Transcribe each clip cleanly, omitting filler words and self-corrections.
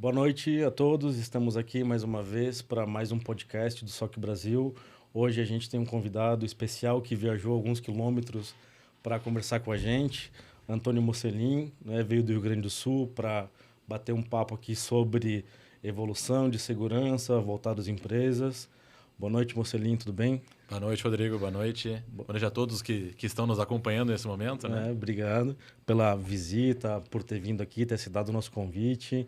Boa noite a todos. Estamos aqui mais uma vez para mais um podcast do SOC Brasil. Hoje a gente tem um convidado especial que viajou alguns quilômetros para conversar com a gente, Antônio Mocelin, né, veio do Rio Grande do Sul para bater um papo aqui sobre evolução de segurança voltado às empresas. Boa noite, Mocelin, tudo bem? Boa noite, Rodrigo. Boa noite. Boa noite a todos que estão nos acompanhando nesse momento, né? Obrigado pela visita, por ter vindo aqui, ter aceitado o nosso convite.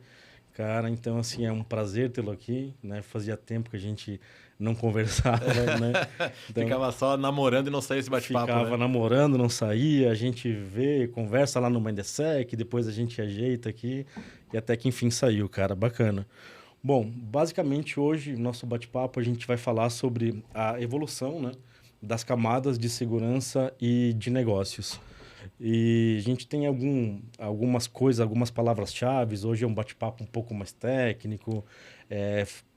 Cara, então, assim, é um prazer tê-lo aqui, né? Fazia tempo que a gente não conversava, né? Então, Ficava só namorando e não saía esse bate-papo, ficava né? namorando, não saía, a gente vê, conversa lá no Mindesec, depois a gente ajeita aqui e até que enfim saiu, cara, bacana. Bom, basicamente hoje, nosso bate-papo, a gente vai falar sobre a evolução, né, das camadas de segurança e de negócios. E a gente tem algumas coisas, algumas palavras-chave. Hoje é um bate-papo um pouco mais técnico,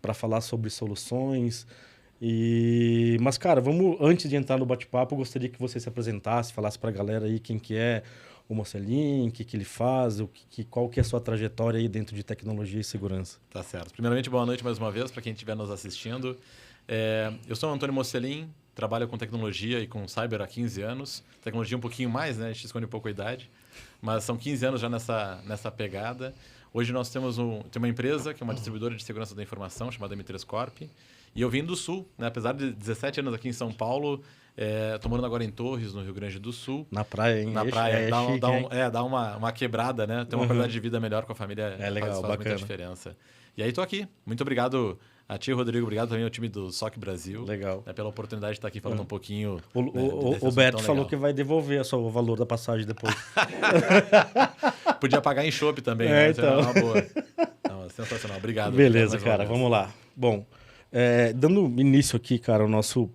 para falar sobre soluções. Mas, cara, antes de entrar no bate-papo, eu gostaria que você se apresentasse, falasse para a galera aí quem que é o Mocelin, o que que ele faz, qual que é a sua trajetória aí dentro de tecnologia e segurança. Tá certo. Primeiramente, boa noite mais uma vez para quem estiver nos assistindo. Eu sou o Antônio Mocelin, trabalho com tecnologia e com cyber há 15 anos. Tecnologia um pouquinho mais, né? A gente esconde um pouco a idade. Mas são 15 anos já nessa pegada. Hoje nós temos uma empresa que é uma distribuidora de segurança da informação chamada M3 Corp. E eu vim do Sul, né? Apesar de 17 anos aqui em São Paulo, estou morando agora em Torres, no Rio Grande do Sul. Na praia, hein? Na praia, Chique, hein? dá uma quebrada, né? Ter uma qualidade de vida melhor com a família Legal, faz muita bacana. diferença. E aí tô aqui. Muito obrigado a ti, Rodrigo. Obrigado também ao time do SOC Brasil. Legal. Né, pela oportunidade de estar aqui falando um pouquinho. O Beto falou que vai devolver o valor da passagem depois. Podia pagar em chopp também, É, né? então. Isso é uma boa. Não, sensacional. Obrigado. Beleza, Obrigado mais uma cara, vez. vamos lá. Bom, dando início aqui, cara, ao nosso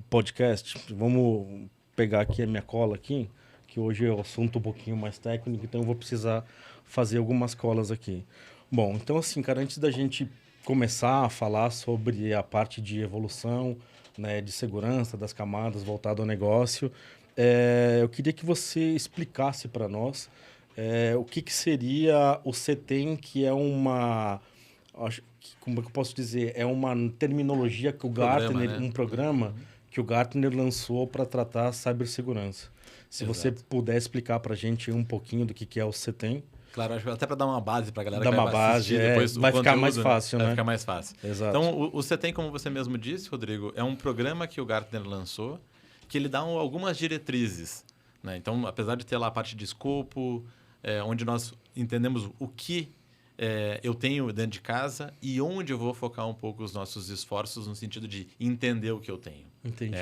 podcast, vamos pegar aqui a minha cola aqui, que hoje é o assunto um pouquinho mais técnico, então eu vou precisar fazer algumas colas aqui. Bom, então assim, cara, antes da gente começar a falar sobre a parte de evolução, né, de segurança das camadas voltado ao negócio, eu queria que você explicasse para nós o que que seria o CTEM, que é como é que eu posso dizer? É uma terminologia que o Gartner, né? um programa que o Gartner lançou para tratar a cibersegurança. Se você Exato. puder explicar para a gente um pouquinho do que é o CTEM. Claro, acho que até para dar uma base para a galera Dá que uma vai base, assistir depois o vai ficar conteúdo, mais fácil, né? Vai ficar mais fácil. Exato. Então, o CETEM, como você mesmo disse, Rodrigo, é um programa que o Gartner lançou que ele dá algumas diretrizes. Né? Então, apesar de ter lá a parte de escopo, onde nós entendemos o que eu tenho dentro de casa e onde eu vou focar um pouco os nossos esforços no sentido de entender o que eu tenho. Entendi.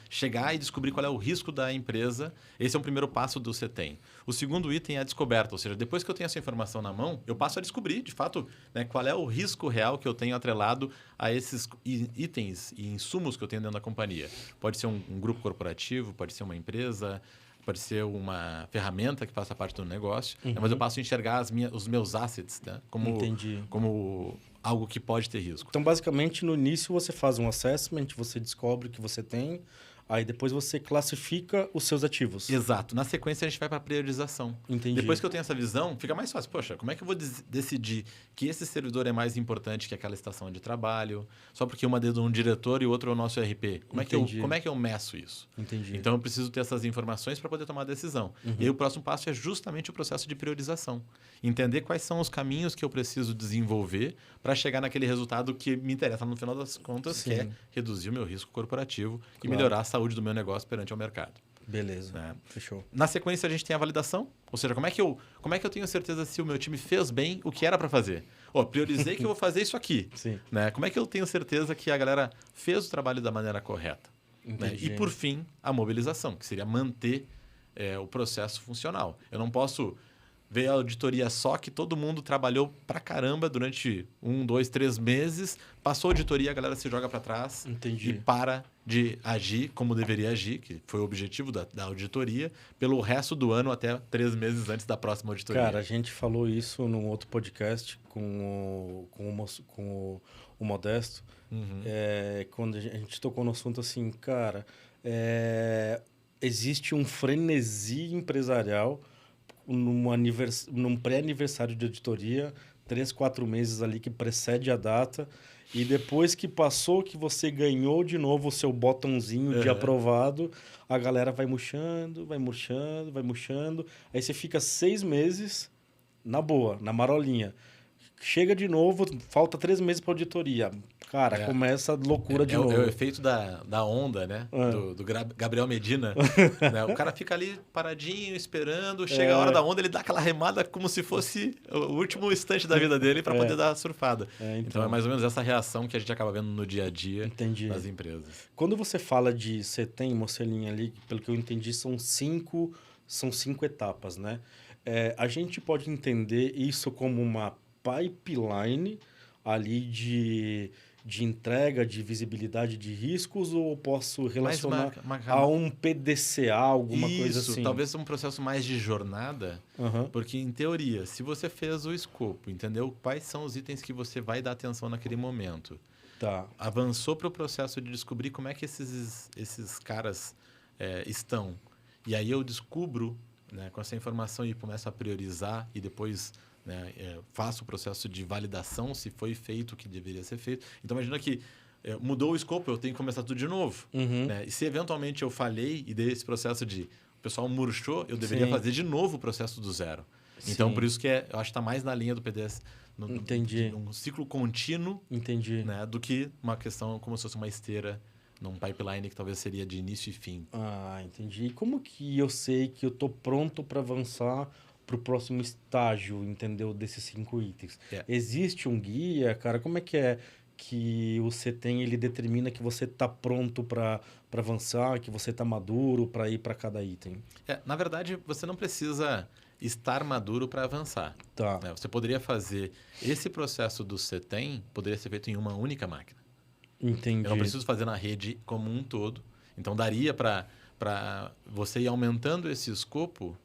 Chegar e descobrir qual é o risco da empresa. Esse é o primeiro passo do CETEM. O segundo item é a descoberta, ou seja, depois que eu tenho essa informação na mão, eu passo a descobrir, de fato, né, qual é o risco real que eu tenho atrelado a esses itens e insumos que eu tenho dentro da companhia. Pode ser um grupo corporativo, pode ser uma empresa, pode ser uma ferramenta que faça parte do negócio, né, mas eu passo a enxergar os meus assets, né, como algo que pode ter risco. Então, basicamente, no início você faz um assessment, você descobre o que você tem, aí depois você classifica os seus ativos. Exato. Na sequência, a gente vai para a priorização. Entendi. Depois que eu tenho essa visão, fica mais fácil. Poxa, como é que eu vou decidir que esse servidor é mais importante que aquela estação de trabalho? Só porque uma é de um diretor e o outro é o nosso RP. Como é que eu meço isso? Entendi. Então, eu preciso ter essas informações para poder tomar a decisão. E aí, o próximo passo é justamente o processo de priorização. Entender quais são os caminhos que eu preciso desenvolver para chegar naquele resultado que me interessa no final das contas, Sim. que é reduzir o meu risco corporativo e Claro. melhorar a saúde do meu negócio perante o mercado. Beleza. Né? Fechou. Na sequência, a gente tem a validação. Ou seja, como é que eu tenho certeza se o meu time fez bem o que era para fazer? Priorizei que eu vou fazer isso aqui. Sim. Né? Como é que eu tenho certeza que a galera fez o trabalho da maneira correta? Né? E, por fim, a mobilização, que seria manter o processo funcional. Eu não posso ver a auditoria só que todo mundo trabalhou pra caramba durante 1, 2, 3 meses, passou a auditoria, a galera se joga para trás. Entendi. E para de agir como deveria agir, que foi o objetivo da auditoria, pelo resto do ano até 3 meses antes da próxima auditoria. Cara, a gente falou isso num outro podcast com o Modesto, quando a gente tocou no assunto assim, cara, existe um frenesi empresarial num pré-aniversário de auditoria, 3, 4 meses ali que precede a data. E depois que passou, que você ganhou de novo o seu botãozinho de aprovado, a galera vai murchando, vai murchando, vai murchando. Aí você fica 6 meses na boa, na marolinha. Chega de novo, falta 3 meses para auditoria. Cara, começa a loucura de novo. É o efeito da onda, né? Do Gabriel Medina. Né? O cara fica ali paradinho, esperando. Chega a hora da onda, ele dá aquela remada como se fosse o último instante da vida dele para poder dar a surfada. Então é mais ou menos essa reação que a gente acaba vendo no dia a dia das empresas. Quando você fala de CETEM, Mocelinha, ali, pelo que eu entendi, são cinco etapas, né? A gente pode entender isso como uma pipeline ali de entrega, de visibilidade de riscos, ou posso relacionar a um PDCA, alguma coisa assim? Isso, talvez um processo mais de jornada, porque, em teoria, se você fez o escopo, entendeu quais são os itens que você vai dar atenção naquele momento, avançou para o processo de descobrir como é que esses caras estão, e aí eu descubro, né, com essa informação e começo a priorizar e depois... Né, faço o processo de validação se foi feito o que deveria ser feito. Então, imagina que mudou o escopo, eu tenho que começar tudo de novo. Né? E se eventualmente eu falhei e dei esse processo de o pessoal murchou, eu deveria fazer de novo o processo do zero. Sim. Então, por isso que eu acho que está mais na linha do PDS, num ciclo contínuo, né, do que uma questão como se fosse uma esteira num pipeline que talvez seria de início e fim. Entendi. E como que eu sei que eu estou pronto para avançar para o próximo estágio, entendeu? Desses 5 itens. Existe um guia, cara? Como é que o CETEM ele determina que você está pronto para avançar, que você está maduro para ir para cada item? Na verdade, você não precisa estar maduro para avançar. Né? Você poderia fazer esse processo do CETEM, poderia ser feito em uma única máquina. Entendi. Eu não preciso fazer na rede como um todo. Então, daria para você ir aumentando esse escopo,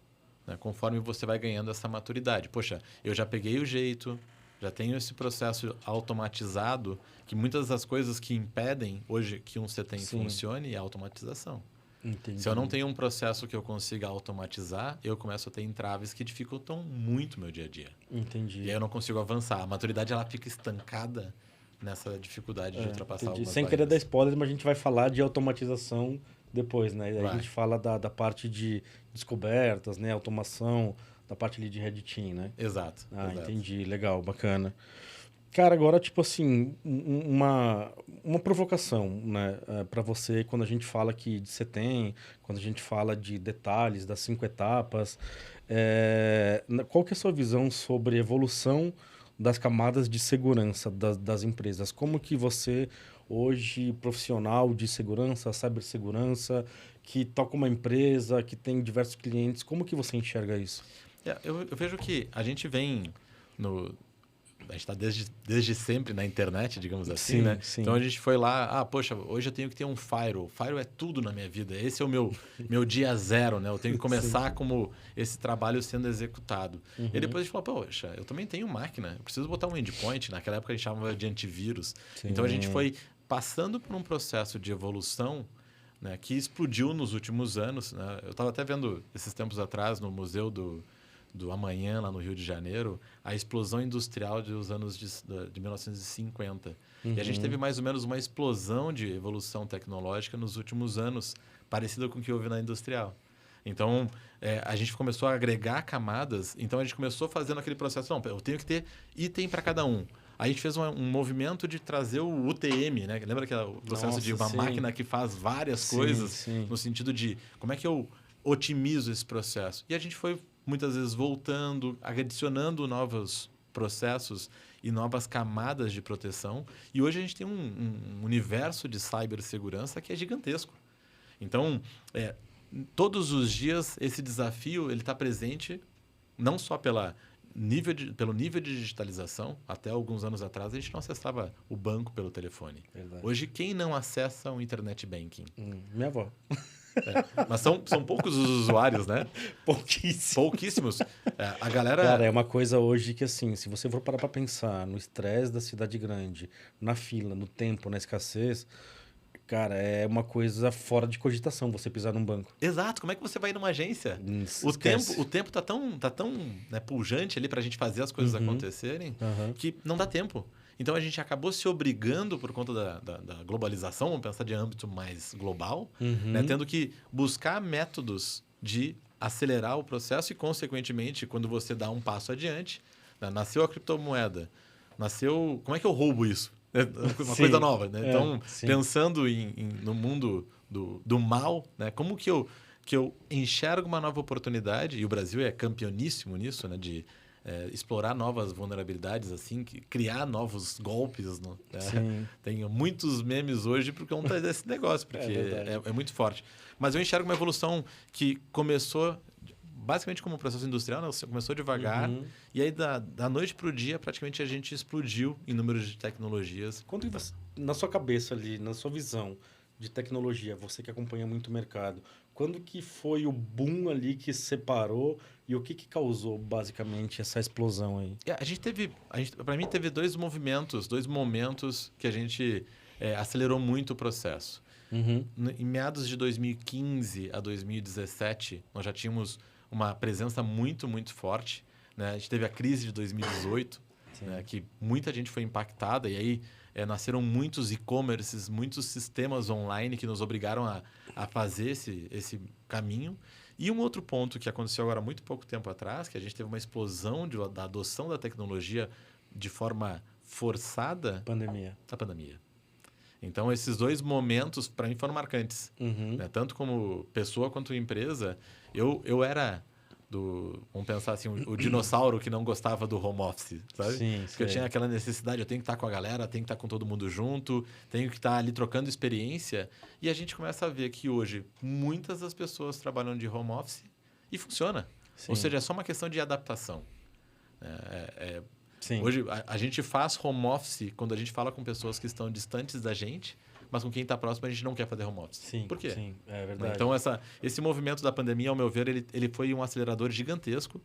né, conforme você vai ganhando essa maturidade. Poxa, eu já peguei o jeito, já tenho esse processo automatizado, que muitas das coisas que impedem hoje que um CETEM funcione é a automatização. Entendi. Se eu não tenho um processo que eu consiga automatizar, eu começo a ter entraves que dificultam muito o meu dia a dia. Entendi. E aí eu não consigo avançar. A maturidade ela fica estancada nessa dificuldade de ultrapassar algumas Sem querer dar spoiler, mas a gente vai falar de automatização depois, né? Aí a gente fala da parte de descobertas, né? Automação, da parte ali de Red Team, né? Exato. Entendi. Legal, bacana. Cara, agora, tipo assim, uma provocação, né? Para você, quando a gente fala aqui de CETEM, quando a gente fala de detalhes das 5 etapas, qual que é a sua visão sobre a evolução das camadas de segurança das empresas? Como que você... hoje, profissional de segurança, cibersegurança, que toca uma empresa, que tem diversos clientes, como que você enxerga isso? Eu vejo que a gente vem a gente está desde sempre na internet, digamos assim, né? Sim. Então a gente foi lá, poxa, hoje eu tenho que ter um firewall. Firewall é tudo na minha vida. Esse é o meu dia zero, né? Eu tenho que começar como esse trabalho sendo executado. E depois a gente falou, poxa, eu também tenho máquina, eu preciso botar um endpoint. Naquela época a gente chamava de antivírus. Então a gente foi passando por um processo de evolução, né, que explodiu nos últimos anos. Né? Eu estava até vendo esses tempos atrás no Museu do Amanhã, lá no Rio de Janeiro, a explosão industrial dos anos de 1950. E a gente teve mais ou menos uma explosão de evolução tecnológica nos últimos anos, parecida com o que houve na industrial. Então, a gente começou a agregar camadas. Então, a gente começou fazendo aquele processo. Não, eu tenho que ter item para cada um. Aí a gente fez um movimento de trazer o UTM, né? Lembra que é o processo de uma máquina que faz várias coisas, no sentido de como é que eu otimizo esse processo? E a gente foi muitas vezes voltando, adicionando novos processos e novas camadas de proteção. E hoje a gente tem um universo de cibersegurança que é gigantesco. Então, todos os dias esse desafio ele está presente, não só pelo nível de digitalização. Até alguns anos atrás, a gente não acessava o banco pelo telefone. Verdade. Hoje, quem não acessa o internet banking? Minha avó. Mas são poucos os usuários, né? Pouquíssimos. A galera... Cara, é uma coisa hoje que, assim, se você for parar para pensar no estresse da cidade grande, na fila, no tempo, na escassez... Cara, é uma coisa fora de cogitação você pisar num banco. Exato, como é que você vai numa agência? Esquece. O tempo tá tão né, pujante ali para a gente fazer as coisas acontecerem Aham. que não dá tempo. Então a gente acabou se obrigando por conta da globalização, vamos pensar de âmbito mais global, né, tendo que buscar métodos de acelerar o processo e, consequentemente, quando você dá um passo adiante, né, nasceu a criptomoeda, nasceu. Como é que eu roubo isso? É uma Sim. coisa nova, né? É, Então, sim. pensando no mundo do mal, né? Como que eu enxergo uma nova oportunidade, e o Brasil é campeoníssimo nisso, né? De explorar novas vulnerabilidades, assim, criar novos golpes. Né? Sim. Tem muitos memes hoje por conta desse negócio, porque verdade. é muito forte. Mas eu enxergo uma evolução que começou basicamente como um processo industrial, né? Você começou devagar, e aí da noite para o dia, praticamente a gente explodiu em números de tecnologias. Quando você, na sua cabeça ali, na sua visão de tecnologia, você que acompanha muito o mercado, quando que foi o boom ali que separou e o que causou basicamente essa explosão aí? Para mim, teve dois momentos que a gente acelerou muito o processo. Em meados de 2015 a 2017, nós já tínhamos uma presença muito, muito forte. Né? A gente teve a crise de 2018, né? Que muita gente foi impactada, e aí nasceram muitos e-commerces, muitos sistemas online que nos obrigaram a fazer esse caminho. E um outro ponto que aconteceu agora há muito pouco tempo atrás, que a gente teve uma explosão da adoção da tecnologia de forma forçada, a pandemia. Então, esses dois momentos, para mim, foram marcantes. Né? Tanto como pessoa quanto empresa, eu era vamos pensar assim, o dinossauro que não gostava do home office, sabe? Sim, Porque eu sei. tinha aquela necessidade, eu tenho que estar com a galera, tenho que estar com todo mundo junto, tenho que estar ali trocando experiência. E a gente começa a ver que hoje muitas das pessoas trabalham de home office e funciona. Sim. Ou seja, é só uma questão de adaptação. Sim. Hoje, a gente faz home office quando a gente fala com pessoas que estão distantes da gente, mas com quem está próximo a gente não quer fazer home office. Sim, Por quê? sim, é verdade. Então, esse movimento da pandemia, ao meu ver, ele foi um acelerador gigantesco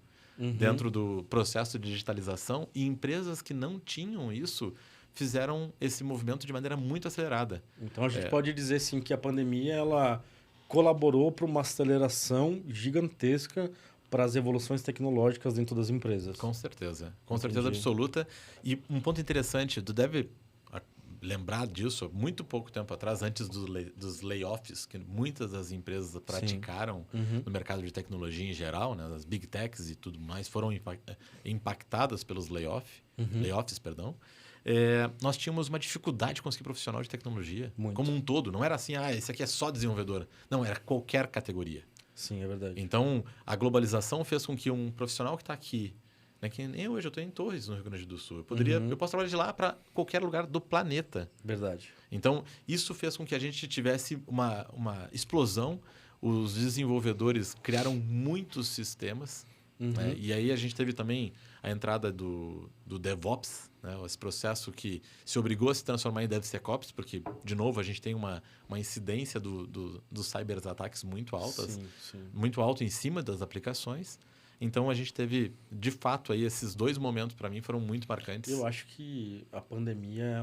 dentro do processo de digitalização, e empresas que não tinham isso fizeram esse movimento de maneira muito acelerada. Então, a gente pode dizer, sim, que a pandemia ela colaborou para uma aceleração gigantesca para as evoluções tecnológicas dentro das empresas. Com certeza absoluta. E um ponto interessante, tu deve lembrar disso, muito pouco tempo atrás, antes dos layoffs, que muitas das empresas praticaram no mercado de tecnologia em geral, né, as big techs e tudo mais, foram impactadas pelos layoffs, perdão. Nós tínhamos uma dificuldade de conseguir profissional de tecnologia, como um todo. Não era assim, esse aqui é só desenvolvedor. Não, era qualquer categoria. Sim, é verdade. Então, a globalização fez com que um profissional que está aqui, né, que nem hoje eu estou em Torres, no Rio Grande do Sul, eu posso trabalhar de lá para qualquer lugar do planeta. Verdade. Então, isso fez com que a gente tivesse uma explosão. Os desenvolvedores criaram muitos sistemas. Né? E aí a gente teve também a entrada do DevOps, né? Esse processo que se obrigou a se transformar em DevSecOps, porque, de novo, a gente tem uma incidência dos cyberataques muito altas, muito alto em cima das aplicações. Então, a gente teve, de fato, aí, esses dois momentos, para mim, foram muito marcantes. Eu acho que a pandemia,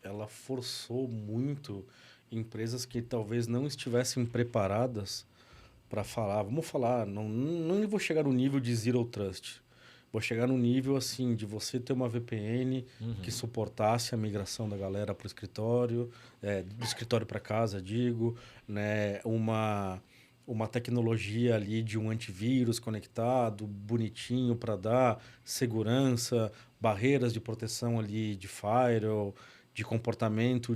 ela forçou muito empresas que talvez não estivessem preparadas para falar. Vamos falar, não vou chegar no nível de Zero Trust. Vou chegar no nível, assim, de você ter uma VPN que suportasse a migração da galera para o escritório, do escritório para casa, digo, né? Uma tecnologia ali de um antivírus conectado, bonitinho para dar segurança, barreiras de proteção ali de firewall, de comportamento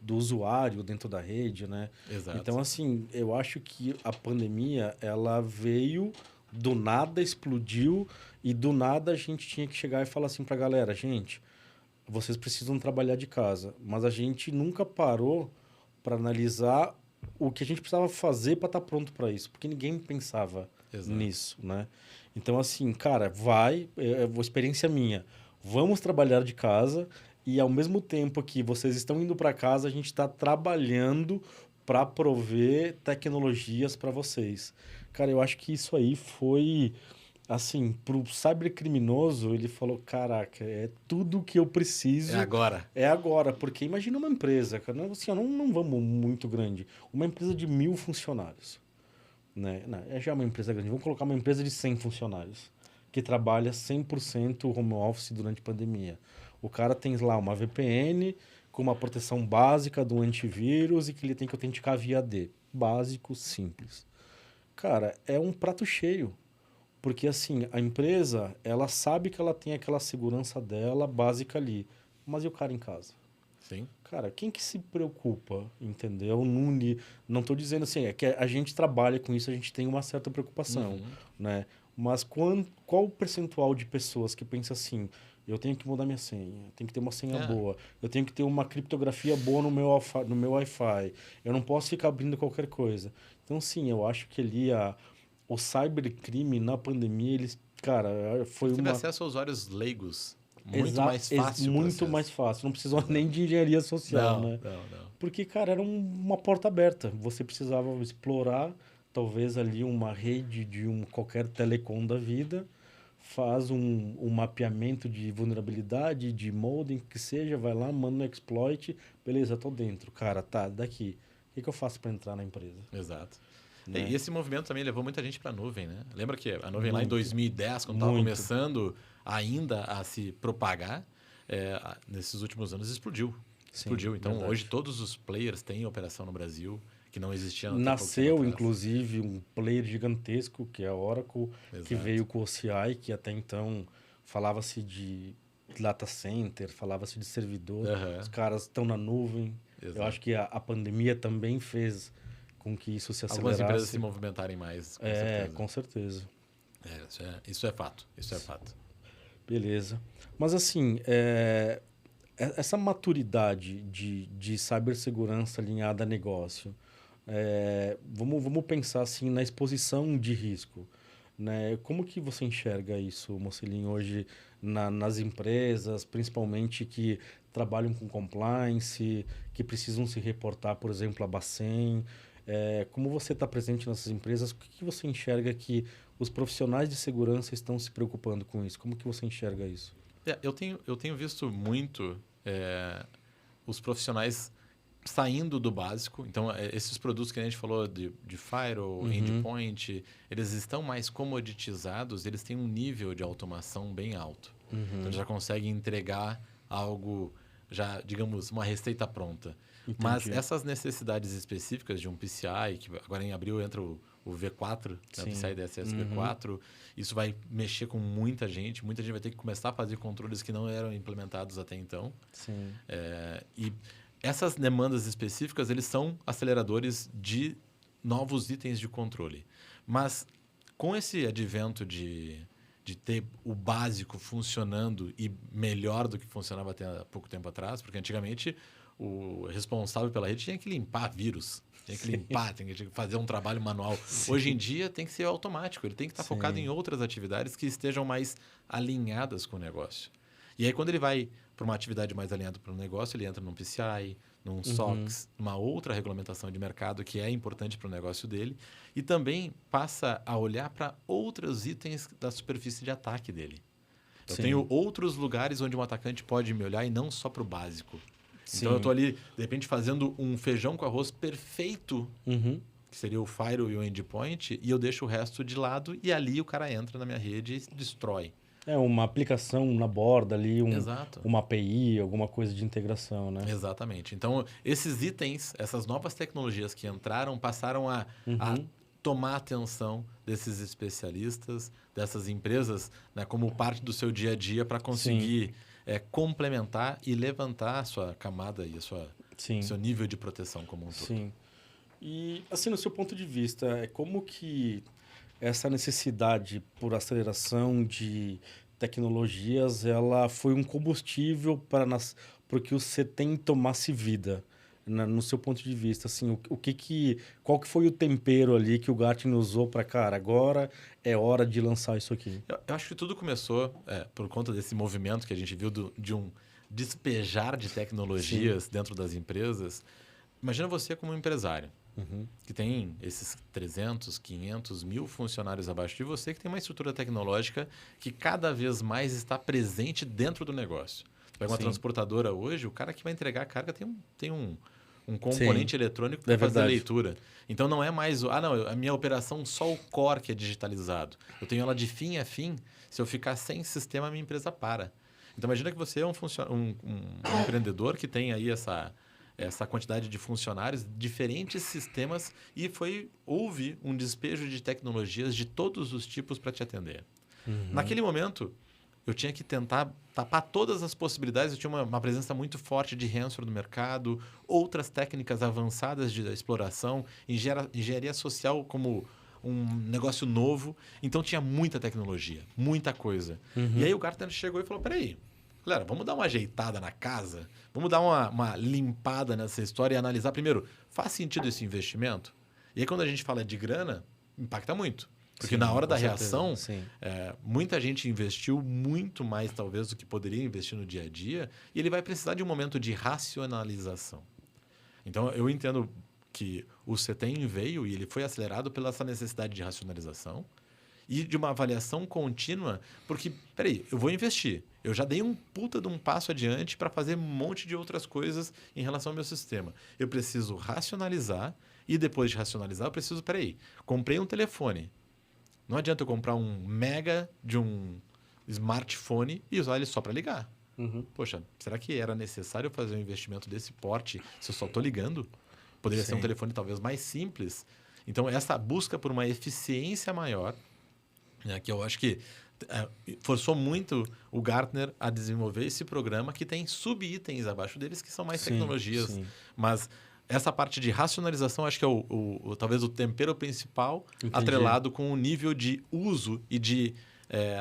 do usuário dentro da rede, né? Exato. Então, assim, eu acho que a pandemia, ela veio, do nada explodiu, e do nada a gente tinha que chegar e falar assim para a galera, gente, vocês precisam trabalhar de casa, mas a gente nunca parou para analisar o que a gente precisava fazer para estar pronto para isso, porque ninguém pensava nisso, né? Então, assim, cara, experiência minha, vamos trabalhar de casa e, ao mesmo tempo que vocês estão indo para casa, a gente está trabalhando para prover tecnologias para vocês. Cara, eu acho que isso aí foi Assim, pro cybercriminoso, ele falou, caraca, é tudo que eu preciso. É agora. É agora, porque imagina uma empresa, cara, assim, não vamos muito grande, uma empresa de 1.000 funcionários, né? Não, é já uma empresa grande, vamos colocar uma empresa de 100 funcionários, que trabalha 100% home office durante a pandemia. O cara tem lá uma VPN com uma proteção básica do antivírus e que ele tem que autenticar via AD. Básico, simples. Cara, é um prato cheio. Porque assim, a empresa, ela sabe que ela tem aquela segurança dela básica ali. Mas e o cara em casa? Sim. Cara, quem que se preocupa, entendeu? Não estou dizendo assim, é que a gente trabalha com isso, a gente tem uma certa preocupação, Uhum. né? Mas qual o percentual de pessoas que pensa assim, eu tenho que mudar minha senha, tenho que ter uma senha É. boa, eu tenho que ter uma criptografia boa no meu Wi-Fi, eu não posso ficar abrindo qualquer coisa. Então, sim, eu acho que ali o cybercrime na pandemia, eles, cara, foi Teve uma... acesso a usuários leigos. Muito mais fácil o Muito mais processo. fácil. Não precisava Exato. nem de engenharia social, Não, né? não, não. Porque, cara, era uma porta aberta. Você precisava explorar, talvez, ali uma rede de qualquer telecom da vida, faz um mapeamento de vulnerabilidade, de modem, que seja, vai lá, manda um exploit, beleza, tô dentro. Cara, tá, daqui. O que eu faço para entrar na empresa? Exato. Né? E esse movimento também levou muita gente para a nuvem, né? Lembra que a nuvem lá em Muito, 2010, quando estava muito. começando ainda a se propagar, nesses últimos anos explodiu. Sim, Explodiu. Então, verdade. hoje todos os players têm operação no Brasil, que não existia até pouco tempo Nasceu, atrás. inclusive, um player gigantesco, que é a Oracle, que Exato. veio com o OCI, que até então falava-se de data center, falava-se de servidor. Aham. Os caras estão na nuvem. Eu Exato. acho que a pandemia também fez com que isso se Algumas empresas se acelerasse. movimentarem mais, com É, certeza. com certeza. Isso é fato. Isso é fato. Beleza. Mas assim, essa maturidade de cibersegurança alinhada a negócio, vamos pensar assim na exposição de risco, né? Como que você enxerga isso, Mocelin, hoje nas empresas, principalmente que trabalham com compliance, que precisam se reportar, por exemplo, a Bacen? Como você está presente nessas empresas, o que você enxerga que os profissionais de segurança estão se preocupando com isso? Como que você enxerga isso? Eu tenho visto muito os profissionais saindo do básico. Então, esses produtos que a gente falou de firewall, endpoint, eles estão mais comoditizados, eles têm um nível de automação bem alto. Então, eles já conseguem entregar algo, já, digamos, uma receita pronta. Entendi. Mas essas necessidades específicas de um PCI, que agora em abril entra o V4, né, o PCI DSS V4, isso vai mexer com muita gente vai ter que começar a fazer controles que não eram implementados até então. Sim. E essas demandas específicas, eles são aceleradores de novos itens de controle. Mas com esse advento de ter o básico funcionando e melhor do que funcionava até há pouco tempo atrás, porque antigamente o responsável pela rede tinha que limpar vírus, tinha que limpar, tinha que fazer um trabalho manual. Sim. Hoje em dia tem que ser automático, ele tem que estar focado em outras atividades que estejam mais alinhadas com o negócio. E aí, quando ele vai para uma atividade mais alinhada para o negócio, ele entra num PCI, num SOX, numa outra regulamentação de mercado que é importante para o negócio dele, e também passa a olhar para outros itens da superfície de ataque dele. Eu tenho outros lugares onde um atacante pode me olhar e não só para o básico. Então, eu estou ali, de repente, fazendo um feijão com arroz perfeito, que seria o firewall e o endpoint, e eu deixo o resto de lado, e ali o cara entra na minha rede e destrói. Uma aplicação na borda ali, Exato. uma API, alguma coisa de integração, né? Exatamente. Então, esses itens, essas novas tecnologias que entraram, passaram a tomar a atenção desses especialistas, dessas empresas, né, como parte do seu dia a dia para conseguir complementar e levantar a sua camada e seu nível de proteção como um todo. Sim. E, assim, no seu ponto de vista, como que essa necessidade por aceleração de tecnologias, ela foi um combustível para que o CETEM tomasse vida, no seu ponto de vista, assim, qual que foi o tempero ali que o Gartner usou para, cara, agora é hora de lançar isso aqui? Eu acho que tudo começou por conta desse movimento que a gente viu de um despejar de tecnologias dentro das empresas. Imagina você como um empresário. que tem esses 300, 500, 1000 funcionários abaixo de você, que tem uma estrutura tecnológica que cada vez mais está presente dentro do negócio. Você pega uma Sim. transportadora hoje, o cara que vai entregar a carga tem um componente Sim. eletrônico É para fazer a verdade. leitura. Então não é mais não, a minha operação só o core que é digitalizado. Eu tenho ela de fim a fim. Se eu ficar sem sistema, a minha empresa para. Então imagina que você é um empreendedor que tem aí essa quantidade de funcionários, diferentes sistemas e houve um despejo de tecnologias de todos os tipos para te atender. Naquele momento, eu tinha que tentar tapar todas as possibilidades. Eu tinha uma presença muito forte de ransomware no mercado, outras técnicas avançadas de exploração, engenharia social como um negócio novo. Então, tinha muita tecnologia, muita coisa. E aí o Gartner chegou e falou, peraí, galera, vamos dar uma ajeitada na casa? Vamos dar uma limpada nessa história e analisar primeiro, faz sentido esse investimento? E aí, quando a gente fala de grana, impacta muito. Porque Sim, na hora com da certeza. reação, Sim. muita gente investiu muito mais, talvez, do que poderia investir no dia a dia, e ele vai precisar de um momento de racionalização. Então, eu entendo que o CETEM veio e ele foi acelerado pela essa necessidade de racionalização e de uma avaliação contínua, porque, peraí, eu vou investir. Eu já dei um puta de um passo adiante para fazer um monte de outras coisas em relação ao meu sistema. Eu preciso racionalizar e depois de racionalizar, eu preciso, peraí, comprei um telefone. Não adianta eu comprar um mega de um smartphone e usar ele só para ligar. Poxa, será que era necessário fazer um investimento desse porte se eu só estou ligando? Poderia ser um Sim. telefone talvez mais simples. Então, essa busca por uma eficiência maior, né, que eu acho que forçou muito o Gartner a desenvolver esse programa que tem sub-itens abaixo deles que são mais Sim, tecnologias. sim. Mas essa parte de racionalização acho que é talvez o tempero principal Entendi. atrelado com o nível de uso e de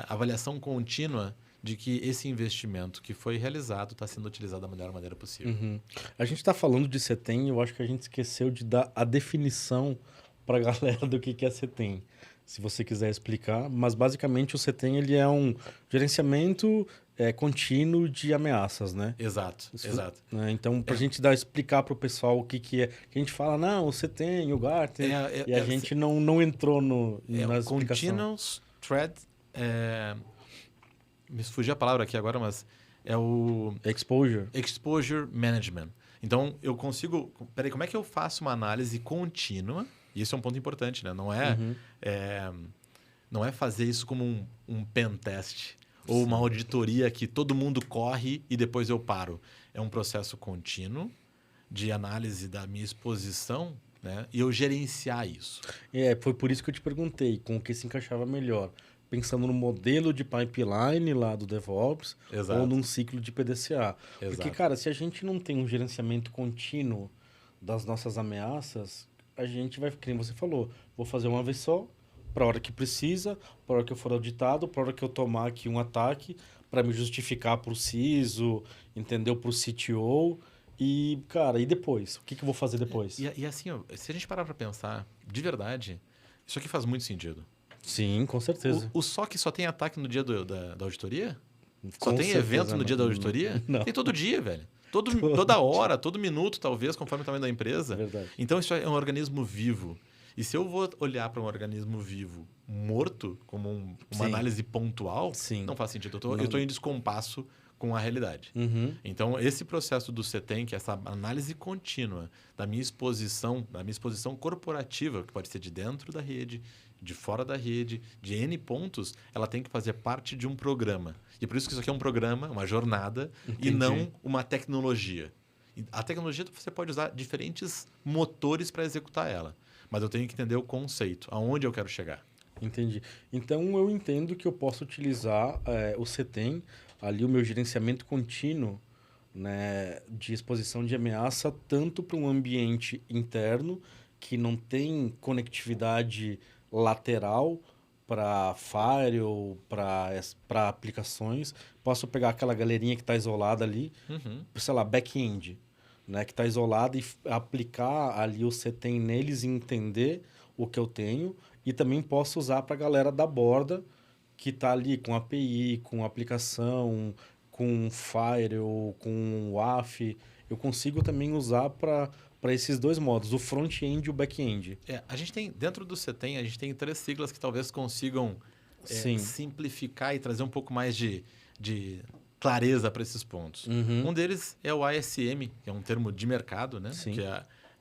avaliação contínua de que esse investimento que foi realizado está sendo utilizado da melhor maneira possível. A gente está falando de CETEM e eu acho que a gente esqueceu de dar a definição para a galera do que é CETEM. Se você quiser explicar, mas basicamente o CETEM ele é um gerenciamento contínuo de ameaças, né? Exato, exato. Né? Então, para a gente explicar para o pessoal o que é, que a gente fala, não, o CETEM, o Gartner, e a gente não entrou na explicação. Continuous Threat... me fugiu a palavra aqui agora, mas é o... Exposure Management. Então, eu consigo... Peraí, como é que eu faço uma análise contínua? E isso é um ponto importante, né? Não é fazer isso como um pen test ou uma auditoria que todo mundo corre e depois eu paro. É um processo contínuo de análise da minha exposição, né? E eu gerenciar isso. Foi por isso que eu te perguntei com o que se encaixava melhor. Pensando no modelo de pipeline lá do DevOps. Exato. Ou num ciclo de PDCA. Exato. Porque, cara, se a gente não tem um gerenciamento contínuo das nossas ameaças, a gente vai, como você falou, vou fazer uma vez só, para a hora que precisa, para a hora que eu for auditado, para a hora que eu tomar aqui um ataque, para me justificar para o CISO, entendeu? Para o CTO. E, cara, e depois? O que eu vou fazer depois? E assim, se a gente parar para pensar, de verdade, isso aqui faz muito sentido. Sim, com certeza. O SOC só tem ataque no dia da auditoria? Só Com tem certeza, evento no dia da auditoria? Não. Tem todo dia, velho. Toda hora, todo minuto, talvez, conforme o tamanho da empresa. Verdade. Então, isso é um organismo vivo. E se eu vou olhar para um organismo vivo morto, como uma análise pontual, não faz sentido. Eu estou em descompasso com a realidade. Então, esse processo do CETEM, que é essa análise contínua da minha exposição corporativa, que pode ser de dentro da rede, de fora da rede, de N pontos, ela tem que fazer parte de um programa. E por isso que isso aqui é um programa, uma jornada, Entendi. e não uma tecnologia. A tecnologia você pode usar diferentes motores para executar ela. Mas eu tenho que entender o conceito, aonde eu quero chegar. Entendi. Então, eu entendo que eu posso utilizar o CETEM, ali o meu gerenciamento contínuo, né, de exposição de ameaça, tanto para um ambiente interno, que não tem conectividade lateral para firewall, para aplicações. Posso pegar aquela galerinha que está isolada ali, sei lá, back-end, né, que está isolada e aplicar ali o CETEM neles e entender o que eu tenho. E também posso usar para a galera da borda, que está ali com API, com aplicação, com firewall, com WAF. Eu consigo também usar para para esses dois modos, o front-end e o back-end. A gente tem, dentro do CETEM, a gente tem 3 siglas que talvez consigam Sim. simplificar e trazer um pouco mais de clareza para esses pontos. Um deles é o ASM, que é um termo de mercado, né? Sim.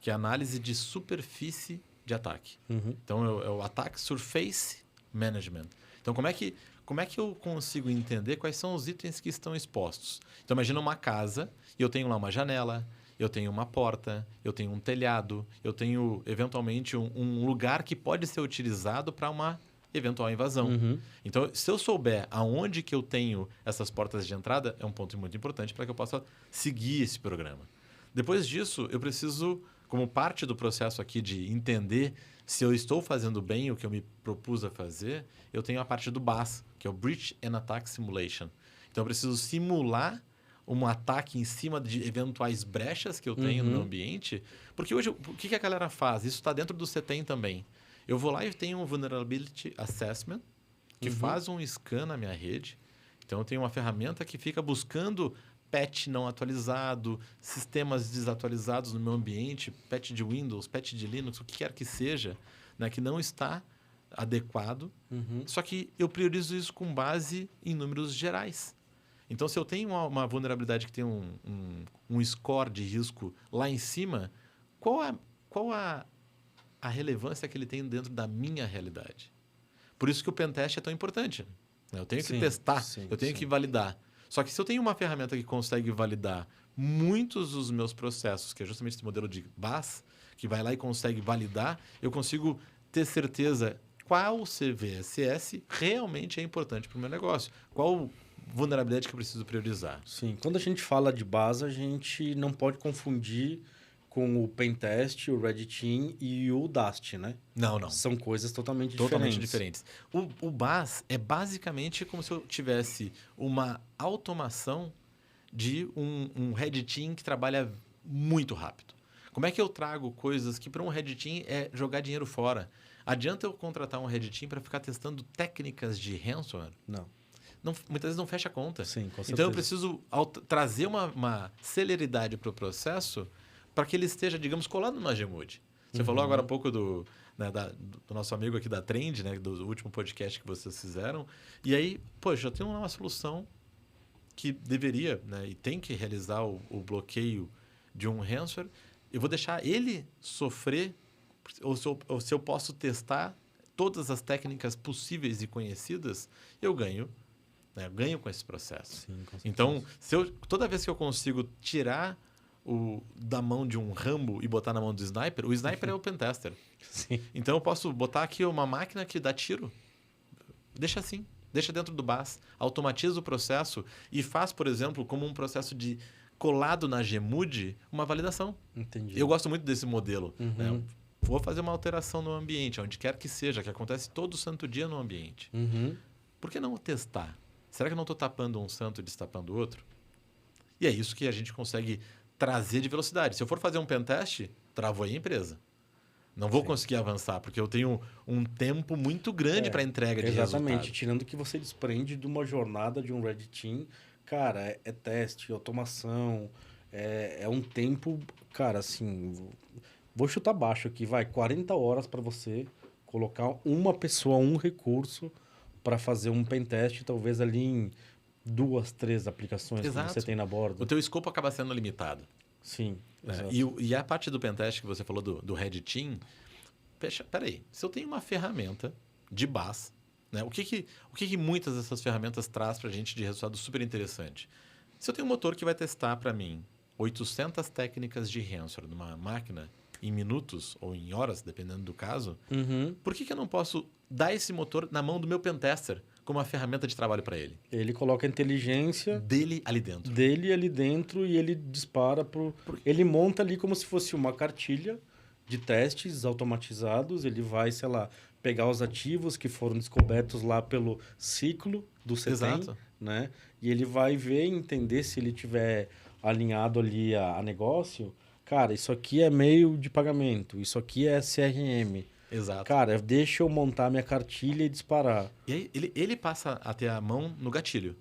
Que é a análise de superfície de ataque. Então, é o Attack Surface Management. Então, como é que eu consigo entender quais são os itens que estão expostos? Então, imagina uma casa e eu tenho lá uma janela, eu tenho uma porta, eu tenho um telhado, eu tenho, eventualmente, um lugar que pode ser utilizado para uma eventual invasão. Então, se eu souber aonde que eu tenho essas portas de entrada, é um ponto muito importante para que eu possa seguir esse programa. Depois disso, eu preciso, como parte do processo aqui de entender se eu estou fazendo bem o que eu me propus a fazer, eu tenho a parte do BAS, que é o Breach and Attack Simulation. Então, eu preciso simular um ataque em cima de eventuais brechas que eu tenho no meu ambiente. Porque hoje, o que a galera faz? Isso está dentro do CETEM também. Eu vou lá e tenho um Vulnerability Assessment, que faz um scan na minha rede. Então, eu tenho uma ferramenta que fica buscando patch não atualizado, sistemas desatualizados no meu ambiente, patch de Windows, patch de Linux, o que quer que seja, né, que não está adequado. Só que eu priorizo isso com base em números gerais. Então, se eu tenho uma vulnerabilidade que tem um score de risco lá em cima, qual a relevância que ele tem dentro da minha realidade? Por isso que o pentest é tão importante. Né? Eu tenho que testar, eu tenho que validar. Só que se eu tenho uma ferramenta que consegue validar muitos dos meus processos, que é justamente esse modelo de BAS, que vai lá e consegue validar, eu consigo ter certeza qual CVSS realmente é importante para o meu negócio. Qual vulnerabilidade que eu preciso priorizar. Sim. Quando a gente fala de base, a gente não pode confundir com o Pentest, o Red Team e o Dust, né? Não. São coisas totalmente diferentes. O BAS é basicamente como se eu tivesse uma automação de um Red Team que trabalha muito rápido. Como é que eu trago coisas que para um Red Team é jogar dinheiro fora? Adianta eu contratar um Red Team para ficar testando técnicas de ransomware? Não. Muitas vezes não fecha a conta. Sim, com certeza. Então, eu preciso trazer uma celeridade para o processo para que ele esteja, digamos, colado numa Gmood. Você falou agora há pouco do nosso amigo aqui da Trend, né, do último podcast que vocês fizeram. E aí, poxa, eu tenho uma solução que deveria, né, e tem que realizar o bloqueio de um ransomware. Eu vou deixar ele sofrer, ou se eu posso testar todas as técnicas possíveis e conhecidas, eu ganho. Eu ganho com esse processo. Sim, com certeza. Então, toda vez que eu consigo tirar da mão de um Rambo e botar na mão do sniper, o sniper é o pentester. Sim. Então, eu posso botar aqui uma máquina que dá tiro. Deixa assim. Deixa dentro do BAS. Automatiza o processo e faz, por exemplo, como um processo de colado na Gmood, uma validação. Entendi. Eu gosto muito desse modelo. Né? Vou fazer uma alteração no ambiente, onde quer que seja, que acontece todo santo dia no ambiente. Por que não testar? Será que eu não estou tapando um santo e destapando o outro? E é isso que a gente consegue trazer de velocidade. Se eu for fazer um pentest, travou aí a empresa. Não vou conseguir avançar, porque eu tenho um tempo muito grande para entrega de resultado. Exatamente. Tirando o que você desprende de uma jornada de um Red Team, cara, é teste, automação, é um tempo... Cara, assim, vou chutar baixo aqui, 40 horas para você colocar uma pessoa, um recurso para fazer um pentest, talvez ali em 2, 3 aplicações que você tem na borda. O teu escopo acaba sendo limitado. Sim. E a parte do pentest que você falou do Red Team, peraí, se eu tenho uma ferramenta de BAS, né, o que muitas dessas ferramentas traz para a gente de resultado super interessante? Se eu tenho um motor que vai testar para mim 800 técnicas de ransomware numa máquina em minutos ou em horas, dependendo do caso, por que eu não posso dar esse motor na mão do meu pentester como uma ferramenta de trabalho para ele? Ele coloca a inteligência dele ali dentro. E ele dispara ele monta ali como se fosse uma cartilha de testes automatizados. Ele vai, sei lá, pegar os ativos que foram descobertos lá pelo ciclo do CETEM, né? E ele vai ver e entender se ele tiver alinhado ali a negócio. Cara, isso aqui é meio de pagamento, isso aqui é CRM. Exato. Cara, deixa eu montar minha cartilha e disparar. E aí ele passa a ter a mão no gatilho.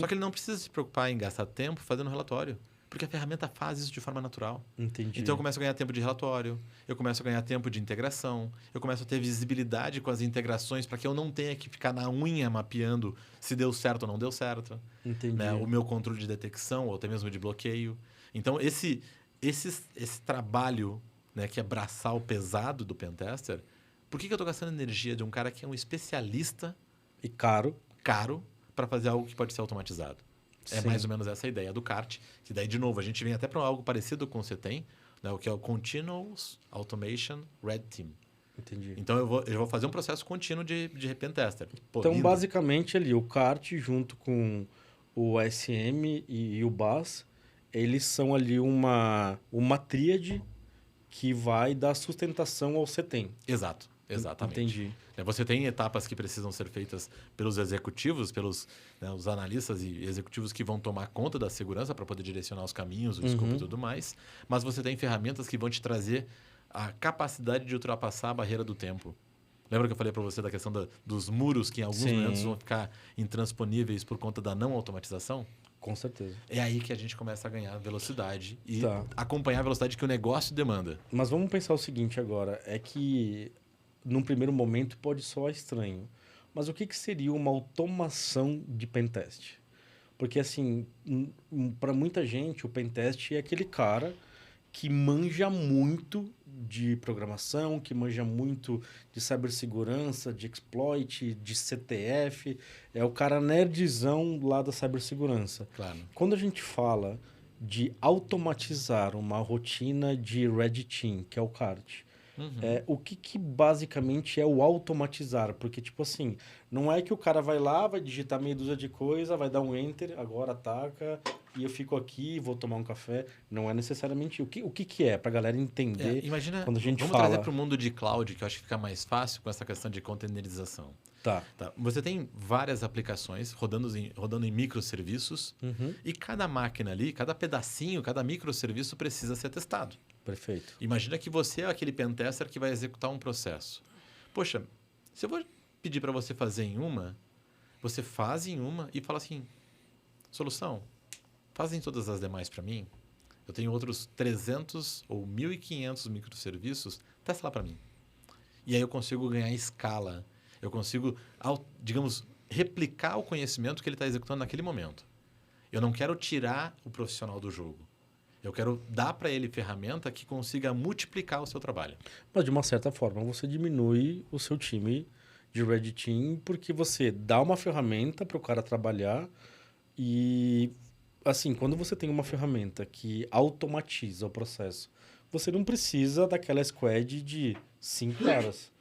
Só que ele não precisa se preocupar em gastar tempo fazendo relatório. Porque a ferramenta faz isso de forma natural. Entendi. Então eu começo a ganhar tempo de relatório, eu começo a ganhar tempo de integração, eu começo a ter visibilidade com as integrações para que eu não tenha que ficar na unha mapeando se deu certo ou não deu certo. Entendi. Né? O meu controle de detecção ou até mesmo de bloqueio. Então esse trabalho, né, que é braçal pesado do pentester, por que eu estou gastando energia de um cara que é um especialista E caro para fazer algo que pode ser automatizado? É Sim. mais ou menos essa a ideia do CART, que daí, de novo, a gente vem até para algo parecido com o você tem, né, o que é o Continuous Automation Red Team. Entendi. Então, eu vou fazer um processo contínuo de pentester. Pô, Então, lindo. basicamente, ali, o CART junto com o ASM e o BAS, eles são ali uma tríade que vai dar sustentação ao CETEM. Exato, exatamente. Entendi. Você tem etapas que precisam ser feitas pelos executivos, pelos os analistas e executivos que vão tomar conta da segurança para poder direcionar os caminhos, o escopo e tudo mais. Mas você tem ferramentas que vão te trazer a capacidade de ultrapassar a barreira do tempo. Lembra que eu falei para você da questão dos muros que em alguns momentos vão ficar intransponíveis por conta da não automatização? Com certeza. É aí que a gente começa a ganhar velocidade e Tá. acompanhar a velocidade que o negócio demanda. Mas vamos pensar o seguinte agora, é que num primeiro momento pode soar estranho, mas o que seria uma automação de pentest? Porque assim, para muita gente o pentest é aquele cara que manja muito de programação, que manja muito de cibersegurança, de exploit, de CTF, é o cara nerdzão lá da cibersegurança. Claro. Quando a gente fala de automatizar uma rotina de Red Team, que é o CART, o que basicamente é o automatizar? Porque, tipo assim, não é que o cara vai lá, vai digitar meia dúzia de coisa, vai dar um enter, agora ataca, e eu fico aqui, vou tomar um café. Não é necessariamente... O que é? Pra galera entender Imagina, quando a gente vamos fala... trazer para o mundo de cloud, que eu acho que fica mais fácil com essa questão de containerização. Tá. Você tem várias aplicações rodando em microserviços e cada máquina ali, cada pedacinho, cada microserviço precisa ser testado. Perfeito. Imagina que você é aquele pentester que vai executar um processo. Poxa, se eu vou pedir para você fazer em uma, você faz em uma e fala assim, solução, fazem todas as demais para mim? Eu tenho outros 300 ou 1.500 microserviços, testa lá para mim. E aí eu consigo ganhar escala. Eu consigo, digamos, replicar o conhecimento que ele está executando naquele momento. Eu não quero tirar o profissional do jogo. Eu quero dar para ele ferramenta que consiga multiplicar o seu trabalho. Mas, de uma certa forma, você diminui o seu time de Red Team porque você dá uma ferramenta para o cara trabalhar e, assim, quando você tem uma ferramenta que automatiza o processo, você não precisa daquela squad de 5 caras.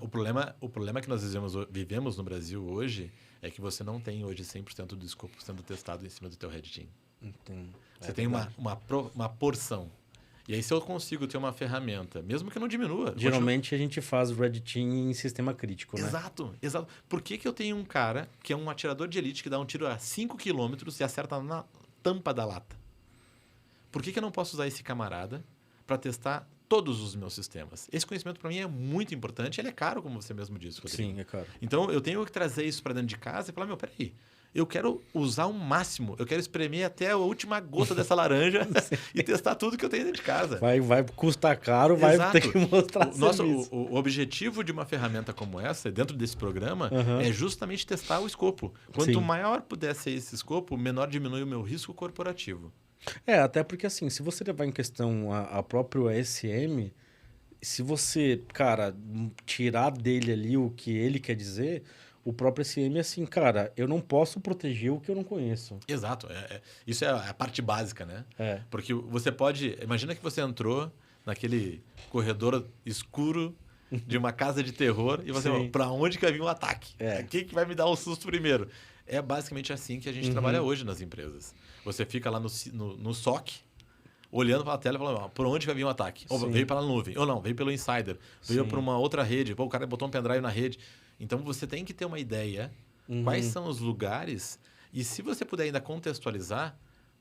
O problema que nós vivemos no Brasil hoje é que você não tem hoje 100% do escopo sendo testado em cima do teu Red Team. Entendo. Você tem uma porção. E aí, se eu consigo ter uma ferramenta, mesmo que eu não diminua... Geralmente, a gente faz Red Team em sistema crítico, né? Exato. Por que eu tenho um cara que é um atirador de elite que dá um tiro a 5 km e acerta na tampa da lata? Por que eu não posso usar esse camarada para testar todos os meus sistemas? Esse conhecimento, para mim, é muito importante. Ele é caro, como você mesmo disse, Rodrigo. Sim, é caro. Então, eu tenho que trazer isso para dentro de casa e falar, peraí, eu quero usar o máximo, eu quero espremer até a última gota dessa laranja e testar tudo que eu tenho dentro de casa. Vai custar caro, vai ter que mostrar o objetivo de uma ferramenta como essa, dentro desse programa, é justamente testar o escopo. Quanto maior puder ser esse escopo, menor diminui o meu risco corporativo. Até porque assim, se você levar em questão a próprio ESM, se você, cara, tirar dele ali o que ele quer dizer, o próprio ESM é assim, cara, eu não posso proteger o que eu não conheço. Exato. Isso é a parte básica, né? Porque você pode... Imagina que você entrou naquele corredor escuro de uma casa de terror e você fala, pra onde que vai vir um ataque? Quem que vai me dar um susto primeiro? É basicamente assim que a gente trabalha hoje nas empresas. Você fica lá no SOC, olhando para a tela e falando, por onde vai vir um ataque? Ou veio pela nuvem, ou não, veio pelo insider, veio por uma outra rede, o cara botou um pendrive na rede. Então, você tem que ter uma ideia quais são os lugares e se você puder ainda contextualizar,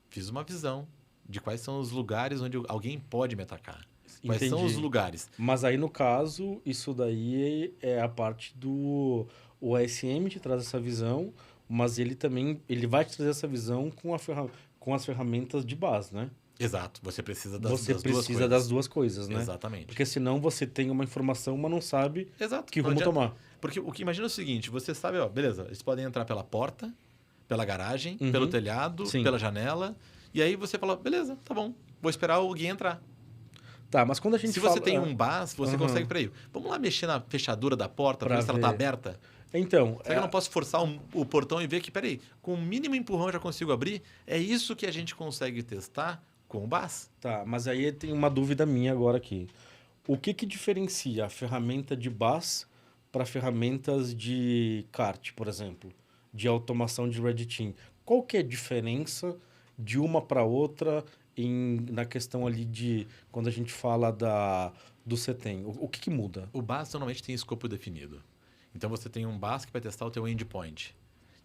fiz uma visão de quais são os lugares onde alguém pode me atacar. Quais são os lugares. Mas aí, no caso, isso daí é a parte do... O ASM te traz essa visão, mas ele também vai te trazer essa visão com com as ferramentas de base, né? Exato. Você precisa Você das duas precisa coisas. das duas coisas, né? Exatamente. Porque senão você tem uma informação, mas não sabe Exato. que Não rumo adianta. tomar. Porque o que imagina é o seguinte, você sabe, ó, beleza, eles podem entrar pela porta, pela garagem, Uhum. pelo telhado, Sim. pela janela, e aí você fala, beleza, tá bom, vou esperar alguém entrar. Tá, mas quando a gente Se fala... você tem um bus, você Aham. consegue, peraí, vamos lá mexer na fechadura da porta para Pra ver se ela tá ver. aberta? Então, Será que eu não posso forçar o portão e ver que, peraí, com o mínimo empurrão eu já consigo abrir? É isso que a gente consegue testar com o bus? tá, mas aí tem uma dúvida minha agora aqui. O que diferencia a ferramenta de bus para ferramentas de kart, por exemplo? De automação de Red Team? Qual que é a diferença de uma para outra na questão ali de... Quando a gente fala do CETEM? O que muda? O bus normalmente tem escopo definido. Então você tem um bus que vai testar o teu endpoint.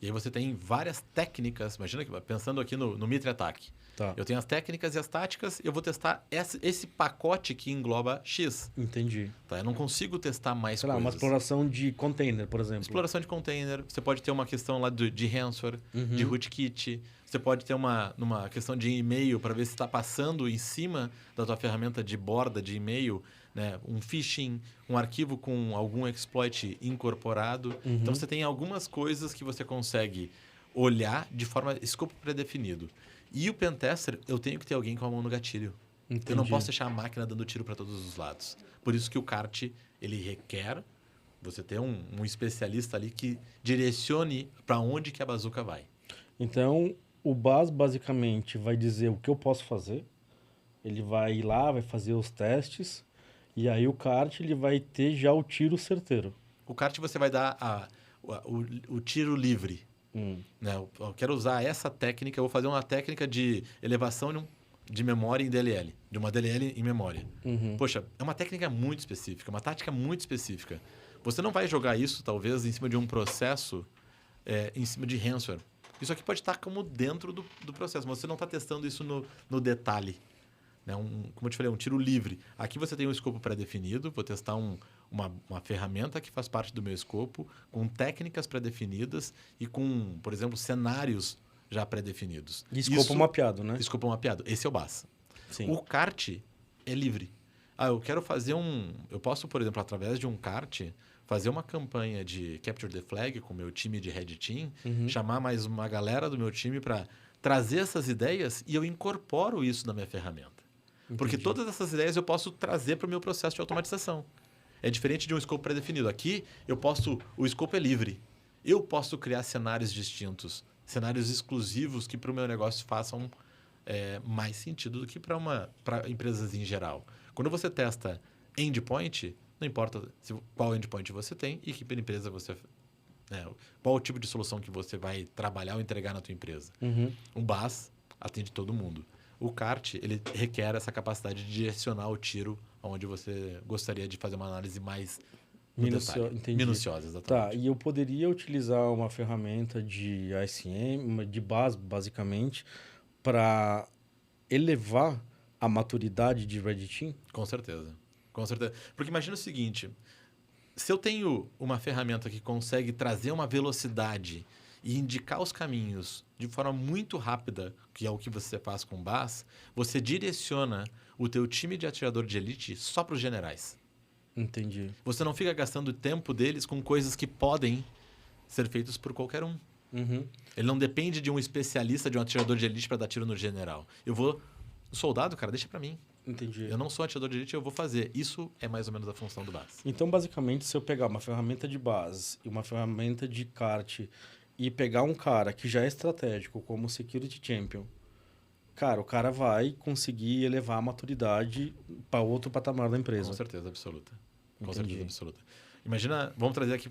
E aí você tem várias técnicas, imagina que pensando aqui no Mitre Attack. Tá, Eu tenho as técnicas e as táticas, eu vou testar esse pacote que engloba X. entendi. Tá? Eu não consigo testar mais Sei lá, uma coisas. exploração de container, por exemplo. Exploração de container, você pode ter uma questão lá de ransomware, de rootkit, você pode ter uma questão de e-mail para ver se está passando em cima da tua ferramenta de borda de e-mail, né, um phishing, um arquivo com algum exploit incorporado. Então você tem algumas coisas que você consegue olhar de forma escopo pré-definido. E o pentester, eu tenho que ter alguém com a mão no gatilho. Entendi. Eu não posso deixar a máquina dando tiro para todos os lados. Por isso que o kart, ele requer você ter um especialista ali que direcione para onde que a bazuca vai. Então, o BAS basicamente vai dizer o que eu posso fazer. Ele vai ir lá, vai fazer os testes. E aí o kart ele vai ter já o tiro certeiro. O kart você vai dar o tiro livre. Né? Eu quero usar essa técnica, eu vou fazer uma técnica de elevação de memória em DLL, de uma DLL em memória. Poxa, é uma técnica muito específica, uma tática muito específica. Você não vai jogar isso, talvez, em cima de um processo, em cima de ransomware. Isso aqui pode estar como dentro do processo, mas você não está testando isso no detalhe. Né? Como eu te falei, um tiro livre. Aqui você tem um escopo pré-definido, vou testar uma ferramenta que faz parte do meu escopo, com técnicas pré-definidas e com, por exemplo, cenários já pré-definidos. E escopo mapeado, né? Escopo mapeado. Esse é o BAS. Sim. O kart é livre. Eu quero fazer eu posso, por exemplo, através de um kart, fazer uma campanha de Capture the Flag com o meu time de Red Team, chamar mais uma galera do meu time para trazer essas ideias e eu incorporo isso na minha ferramenta. Entendi. Porque todas essas ideias eu posso trazer para o meu processo de automatização. É diferente de um escopo pré-definido. Aqui, o escopo é livre. Eu posso criar cenários distintos, cenários exclusivos que para o meu negócio façam mais sentido do que para empresas em geral. Quando você testa endpoint, não importa qual endpoint você tem e que empresa você... qual o tipo de solução que você vai trabalhar ou entregar na tua empresa. Um BAS atende todo mundo. O kart, ele requer essa capacidade de direcionar o tiro onde você gostaria de fazer uma análise mais minuciosa. Exatamente. Tá, e eu poderia utilizar uma ferramenta de ASM, de BAS, basicamente, para elevar a maturidade de Red Team? Com certeza. Com certeza. Porque imagina o seguinte, se eu tenho uma ferramenta que consegue trazer uma velocidade e indicar os caminhos de forma muito rápida, que é o que você faz com o BAS, você direciona o teu time de atirador de elite só para os generais. Entendi. Você não fica gastando o tempo deles com coisas que podem ser feitas por qualquer um. Ele não depende de um especialista, de um atirador de elite para dar tiro no general. O soldado, cara, deixa para mim. Entendi. Eu não sou atirador de elite, eu vou fazer. Isso é mais ou menos a função do BAS. Então, basicamente, se eu pegar uma ferramenta de BAS e uma ferramenta de kart e pegar um cara que já é estratégico, como o Security Champion, cara, o cara vai conseguir elevar a maturidade para outro patamar da empresa. Com certeza absoluta. Com Entendi. certeza absoluta. Imagina, vamos trazer aqui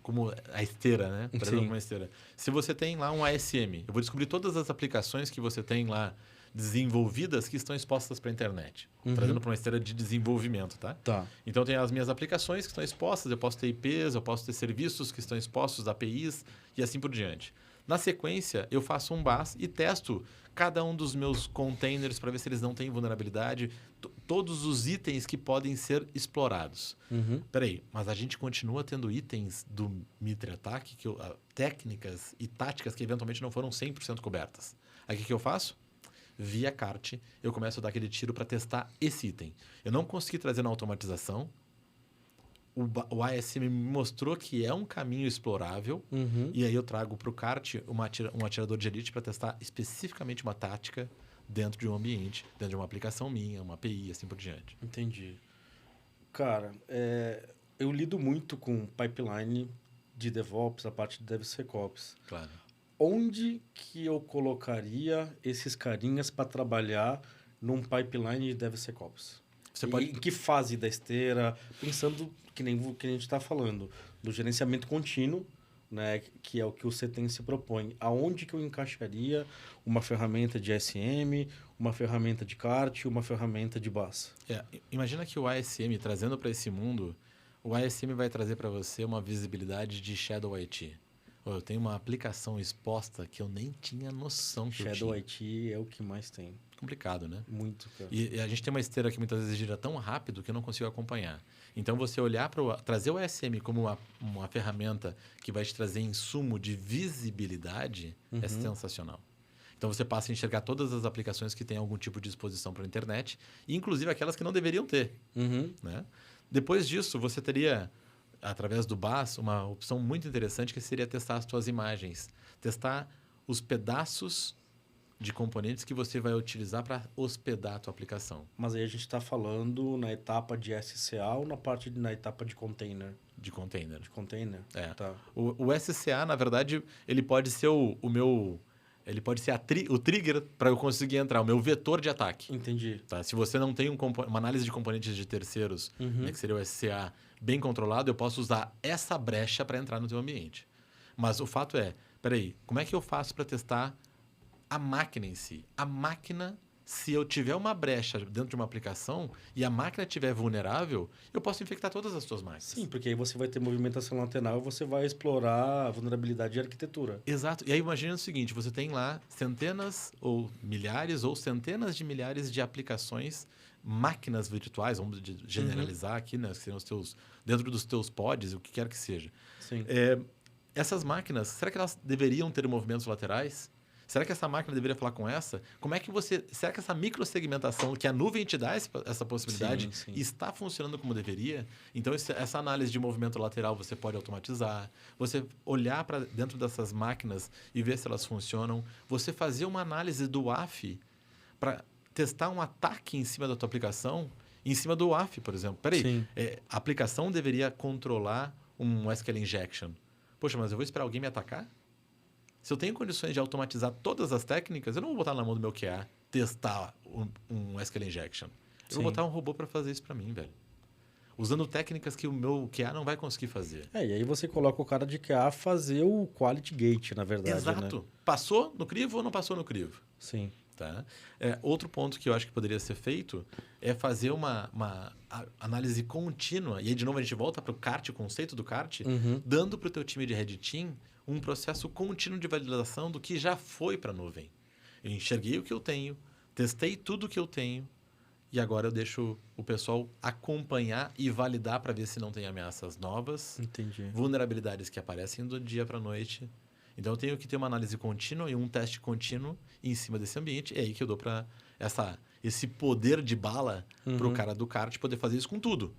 como a esteira, né? Trazendo Sim. uma esteira. Se você tem lá um ASM, eu vou descobrir todas as aplicações que você tem lá desenvolvidas que estão expostas para a internet. Trazendo para uma esteira de desenvolvimento, tá? Tá. Então, tem as minhas aplicações que estão expostas, eu posso ter IPs, eu posso ter serviços que estão expostos, APIs e assim por diante. Na sequência, eu faço um BAS e testo cada um dos meus containers para ver se eles não têm vulnerabilidade, todos os itens que podem ser explorados. Peraí, mas a gente continua tendo itens do Mitre Attack, técnicas e táticas que eventualmente não foram 100% cobertas. Aí o que eu faço? Via kart, eu começo a dar aquele tiro para testar esse item. Eu não consegui trazer na automatização. O ASM me mostrou que é um caminho explorável. Uhum. E aí eu trago para o kart um atirador de elite para testar especificamente uma tática dentro de um ambiente, dentro de uma aplicação minha, uma API, assim por diante. Entendi. Cara, eu lido muito com pipeline de DevOps, a parte de DevSecOps. Claro. Onde que eu colocaria esses carinhas para trabalhar num pipeline de DevSecOps? Você E pode... em que fase da esteira? Pensando que nem a gente está falando, do gerenciamento contínuo, né, que é o que o CTEM se propõe. Aonde que eu encaixaria uma ferramenta de SM, uma ferramenta de CART, uma ferramenta de BAS? Imagina que o ASM, trazendo para esse mundo, o ASM vai trazer para você uma visibilidade de Shadow IT. Eu tenho uma aplicação exposta que eu nem tinha noção que Shadow eu tinha. IT é o que mais tem. Complicado, né? Muito, cara. E a gente tem uma esteira que muitas vezes gira tão rápido que eu não consigo acompanhar. Então, você olhar para trazer o ASM como uma ferramenta que vai te trazer insumo de visibilidade é sensacional. Então, você passa a enxergar todas as aplicações que têm algum tipo de exposição para a internet, inclusive aquelas que não deveriam ter. Né? Depois disso, você teria, através do BAS, uma opção muito interessante que seria testar as suas imagens. Testar os pedaços de componentes que você vai utilizar para hospedar a tua aplicação. Mas aí a gente está falando na etapa de SCA ou na etapa de container? De container. De container? É. Tá. O SCA, na verdade, ele pode ser ele pode ser o trigger para eu conseguir entrar, o meu vetor de ataque. Entendi. Tá? Se você não tem uma análise de componentes de terceiros, né, que seria o SCA, bem controlado, eu posso usar essa brecha para entrar no teu ambiente. Mas o fato é, peraí, como é que eu faço para testar a máquina em si? A máquina, se eu tiver uma brecha dentro de uma aplicação e a máquina estiver vulnerável, eu posso infectar todas as suas máquinas. Sim, porque aí você vai ter movimentação lateral e você vai explorar a vulnerabilidade de arquitetura. Exato. E aí imagina o seguinte, você tem lá centenas ou milhares ou centenas de milhares de aplicações, máquinas virtuais, vamos generalizar aqui, né, que seriam os teus, dentro dos teus pods, o que quer que seja. Sim. Essas máquinas, será que elas deveriam ter movimentos laterais? Será que essa máquina deveria falar com essa? Como é que será que essa microsegmentação que a nuvem te dá essa possibilidade Sim. está funcionando como deveria? Então, essa análise de movimento lateral você pode automatizar. Você olhar para dentro dessas máquinas e ver se elas funcionam. Você fazer uma análise do WAF para testar um ataque em cima da tua aplicação, em cima do WAF, por exemplo. Peraí, a aplicação deveria controlar um SQL injection. Poxa, mas eu vou esperar alguém me atacar? Se eu tenho condições de automatizar todas as técnicas, eu não vou botar na mão do meu QA testar um SQL injection. Eu vou botar um robô para fazer isso para mim, velho. Usando técnicas que o meu QA não vai conseguir fazer. E aí você coloca o cara de QA fazer o quality gate, na verdade. Exato. Né? Passou no crivo ou não passou no crivo? Sim. Tá? Outro ponto que eu acho que poderia ser feito é fazer uma análise contínua. E aí, de novo, a gente volta para o CART, o conceito do CART, dando para o teu time de Red Team um processo contínuo de validação do que já foi para a nuvem. Eu enxerguei o que eu tenho, testei tudo o que eu tenho e agora eu deixo o pessoal acompanhar e validar para ver se não tem ameaças novas, Entendi. vulnerabilidades que aparecem do dia para a noite. Então, eu tenho que ter uma análise contínua e um teste contínuo em cima desse ambiente. É aí que eu dou para esse poder de bala para o cara do kart poder fazer isso com tudo.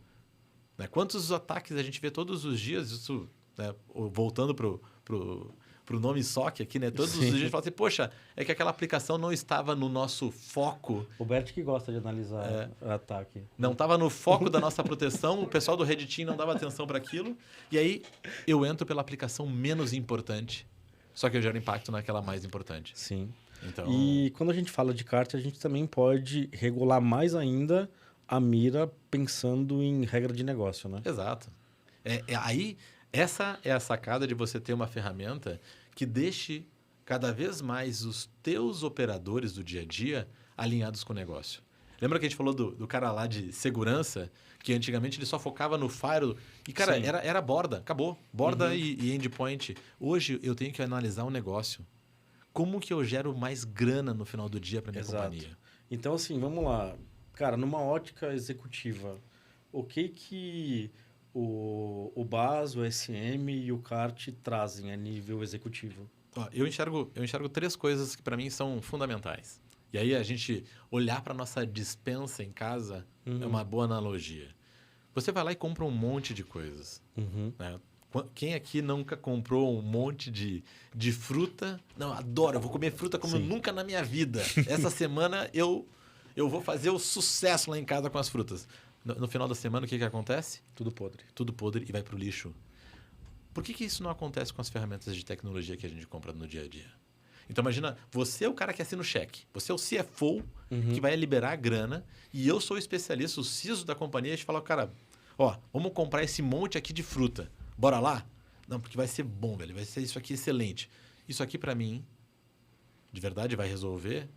Né? Quantos ataques a gente vê todos os dias, isso, né, voltando pro nome SOC aqui, né? Todos os dias a gente fala assim, poxa, é que aquela aplicação não estava no nosso foco. O Bert que gosta de analisar ataque. Não estava no foco da nossa proteção, o pessoal do Red Team não dava atenção para aquilo. E aí eu entro pela aplicação menos importante, só que eu gero impacto naquela mais importante. Sim. Então... E quando a gente fala de CART, a gente também pode regular mais ainda a mira pensando em regra de negócio, né? Exato. Aí, essa é a sacada de você ter uma ferramenta que deixe cada vez mais os teus operadores do dia a dia alinhados com o negócio. Lembra que a gente falou do cara lá de segurança, que antigamente ele só focava no firewall? E, cara, era borda, acabou. Borda e endpoint. Hoje, eu tenho que analisar um negócio. Como que eu gero mais grana no final do dia para minha companhia? Então, assim, vamos lá. Cara, numa ótica executiva, o que o BAS, o SM e o CART trazem a nível executivo? Ó, eu enxergo três coisas que para mim são fundamentais. E aí a gente olhar para nossa despensa em casa é uma boa analogia. Você vai lá e compra um monte de coisas. Né? Quem aqui nunca comprou um monte de fruta? Não, adoro, eu vou comer fruta como nunca na minha vida. Essa semana eu vou fazer o sucesso lá em casa com as frutas. No final da semana, o que acontece? Tudo podre. Tudo podre e vai para o lixo. Por que isso não acontece com as ferramentas de tecnologia que a gente compra no dia a dia? Então, imagina, você é o cara que assina o cheque. Você é o CFO que vai liberar a grana e eu sou o especialista, o CISO da companhia. A gente fala, cara, ó, vamos comprar esse monte aqui de fruta. Bora lá? Não, porque vai ser bom, velho. Vai ser isso aqui excelente. Isso aqui, para mim, de verdade, vai resolver.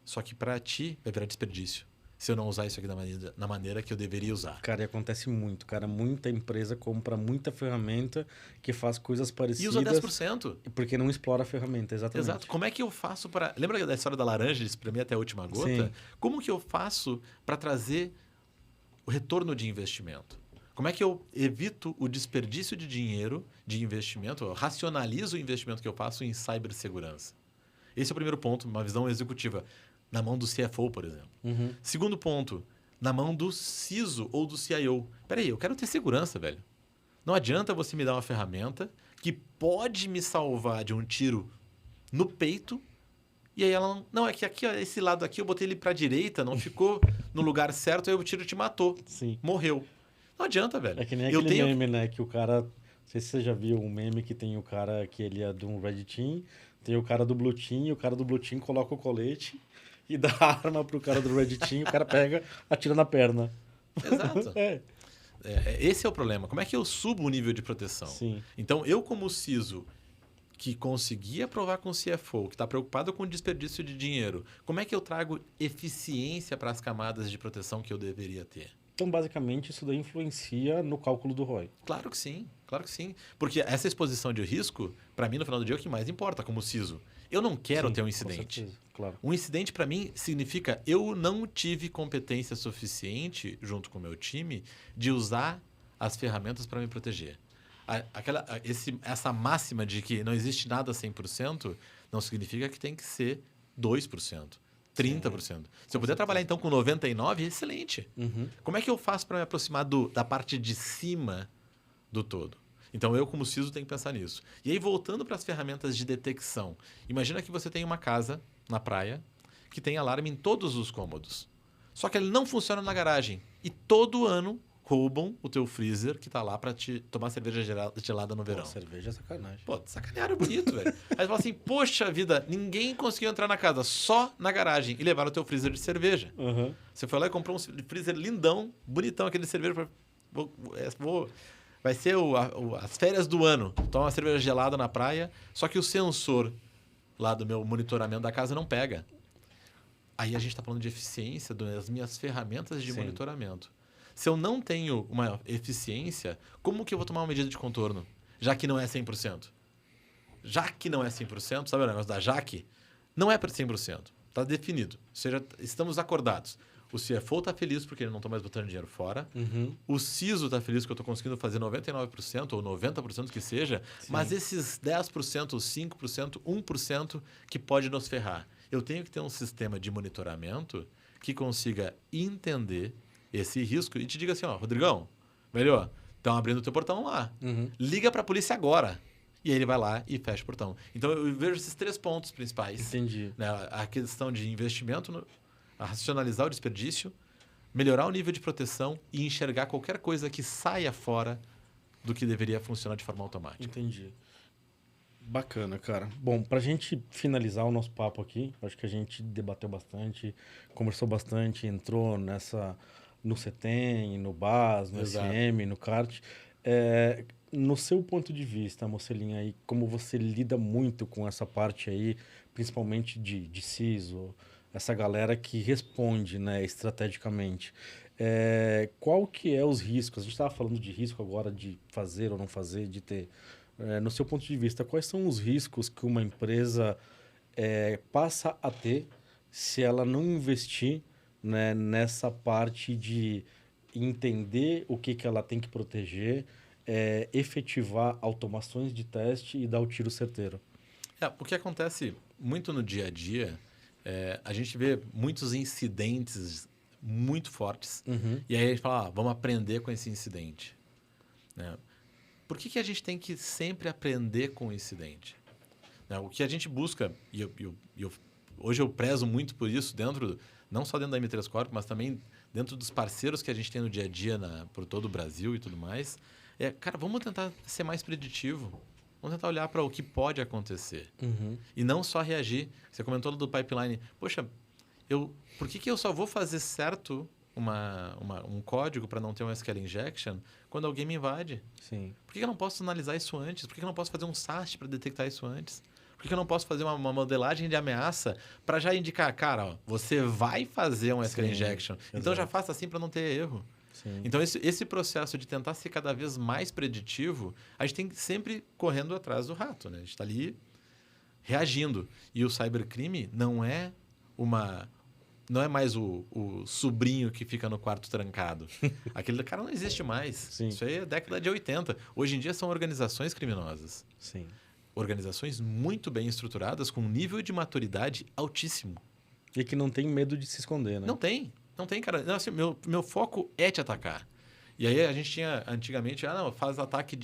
Só que para ti, vai virar desperdício. Se eu não usar isso aqui na maneira que eu deveria usar. Cara, e acontece muito, cara. Muita empresa compra muita ferramenta que faz coisas parecidas. E usa 10%. Porque não explora a ferramenta, exatamente. Exato. Como é que eu faço para... Lembra da história da laranja, de espremer até a última gota? Sim. Como que eu faço para trazer o retorno de investimento? Como é que eu evito o desperdício de dinheiro, de investimento, eu racionalizo o investimento que eu faço em cibersegurança? Esse é o primeiro ponto, uma visão executiva. Na mão do CFO, por exemplo. Segundo ponto, na mão do CISO ou do CIO. Peraí, eu quero ter segurança, velho. Não adianta você me dar uma ferramenta que pode me salvar de um tiro no peito e aí ela não... é que aqui, ó, esse lado aqui eu botei ele para a direita, não ficou no lugar certo, aí o tiro te matou. Sim. Morreu. Não adianta, velho. É que nem aquele meme, né? Que o cara... Não sei se você já viu um meme que tem o cara que ele é de um Red Team, tem o cara do Blue Team, e o cara do Blue Team coloca o colete e dá a arma pro cara do Red Team, o cara pega, atira na perna. Exato. Esse é o problema. Como é que eu subo o nível de proteção? Sim. Então, eu como CISO, que conseguia aprovar com o CFO, que está preocupado com o desperdício de dinheiro, como é que eu trago eficiência para as camadas de proteção que eu deveria ter? Então, basicamente, isso daí influencia no cálculo do ROI. Claro que sim, claro que sim. Porque essa exposição de risco, para mim, no final do dia, é o que mais importa como CISO. Eu não quero ter um incidente. Com certeza, claro. Um incidente, para mim, significa eu não tive competência suficiente, junto com o meu time, de usar as ferramentas para me proteger. Essa máxima de que não existe nada 100% não significa que tem que ser 2%, 30%. Se eu puder trabalhar, então, com 99%, excelente. Como é que eu faço para me aproximar da parte de cima do todo? Então, eu, como CISO, tenho que pensar nisso. E aí, voltando para as ferramentas de detecção. Imagina que você tem uma casa na praia que tem alarme em todos os cômodos. Só que ele não funciona na garagem. E todo ano roubam o teu freezer que tá lá para te tomar cerveja gelada no verão. Pô, cerveja é sacanagem. Pô, sacanearam bonito, velho. Aí você fala assim, poxa vida, ninguém conseguiu entrar na casa, só na garagem. E levaram o teu freezer de cerveja. Você foi lá e comprou um freezer lindão, bonitão, aquele de cerveja. Vai ser as férias do ano. Toma uma cerveja gelada na praia, só que o sensor lá do meu monitoramento da casa não pega. Aí a gente está falando de eficiência das minhas ferramentas de monitoramento. Se eu não tenho uma eficiência, como que eu vou tomar uma medida de contorno? Já que não é 100%. Já que não é 100%, sabe o negócio da JAC? Não é para 100%. Está definido. Ou seja, estamos acordados. O CFO está feliz porque ele não está mais botando dinheiro fora. O CISO está feliz que eu estou conseguindo fazer 99% ou 90% que seja. Sim. Mas esses 10%, 5%, 1% que pode nos ferrar. Eu tenho que ter um sistema de monitoramento que consiga entender esse risco e te diga assim, ó, Rodrigão, velho, estão abrindo o teu portão lá. Liga para a polícia agora. E aí ele vai lá e fecha o portão. Então, eu vejo esses 3 pontos principais. Entendi. Né? A questão de investimento, a racionalizar o desperdício, melhorar o nível de proteção e enxergar qualquer coisa que saia fora do que deveria funcionar de forma automática. Entendi. Bacana, cara. Bom, pra gente finalizar o nosso papo aqui, acho que a gente debateu bastante, conversou bastante, entrou no CETEM, no BAS, no Exato. SM, no CART. No seu ponto de vista, Mocelinha, aí, como você lida muito com essa parte aí, principalmente de CISO, essa galera que responde, né, estrategicamente, qual que é os riscos? A gente estava falando de risco agora de fazer ou não fazer, de ter... no seu ponto de vista, quais são os riscos que uma empresa passa a ter se ela não investir, né, nessa parte de entender o que ela tem que proteger, efetivar automações de teste e dar o tiro certeiro? O que acontece muito no dia a dia, a gente vê muitos incidentes muito fortes, e aí a gente fala, vamos aprender com esse incidente. Né? Por que a gente tem que sempre aprender com o incidente? Né? O que a gente busca, hoje eu prezo muito por isso, não só dentro da M3 Corp, mas também dentro dos parceiros que a gente tem no dia a dia por todo o Brasil e tudo mais, cara, vamos tentar ser mais preditivo. Vamos tentar olhar para o que pode acontecer. E não só reagir. Você comentou do pipeline. Poxa, por que eu só vou fazer certo um código para não ter um SQL injection quando alguém me invade? Sim. Por que eu não posso analisar isso antes? Por que eu não posso fazer um SAST para detectar isso antes? Por que eu não posso fazer uma modelagem de ameaça para já indicar, cara, você vai fazer um SQL injection, então já faça assim para não ter erro. Sim. Então, esse processo de tentar ser cada vez mais preditivo, a gente tem que sempre correndo atrás do rato, né? A gente está ali reagindo. E o cybercrime não é mais o sobrinho que fica no quarto trancado. Aquele cara não existe mais. Sim. Isso aí é década de 80. Hoje em dia são organizações criminosas. Sim. Organizações muito bem estruturadas, com um nível de maturidade altíssimo. E que não tem medo de se esconder, né? Não tem, cara. Não, assim, meu foco é te atacar. E aí a gente tinha antigamente, faz ataque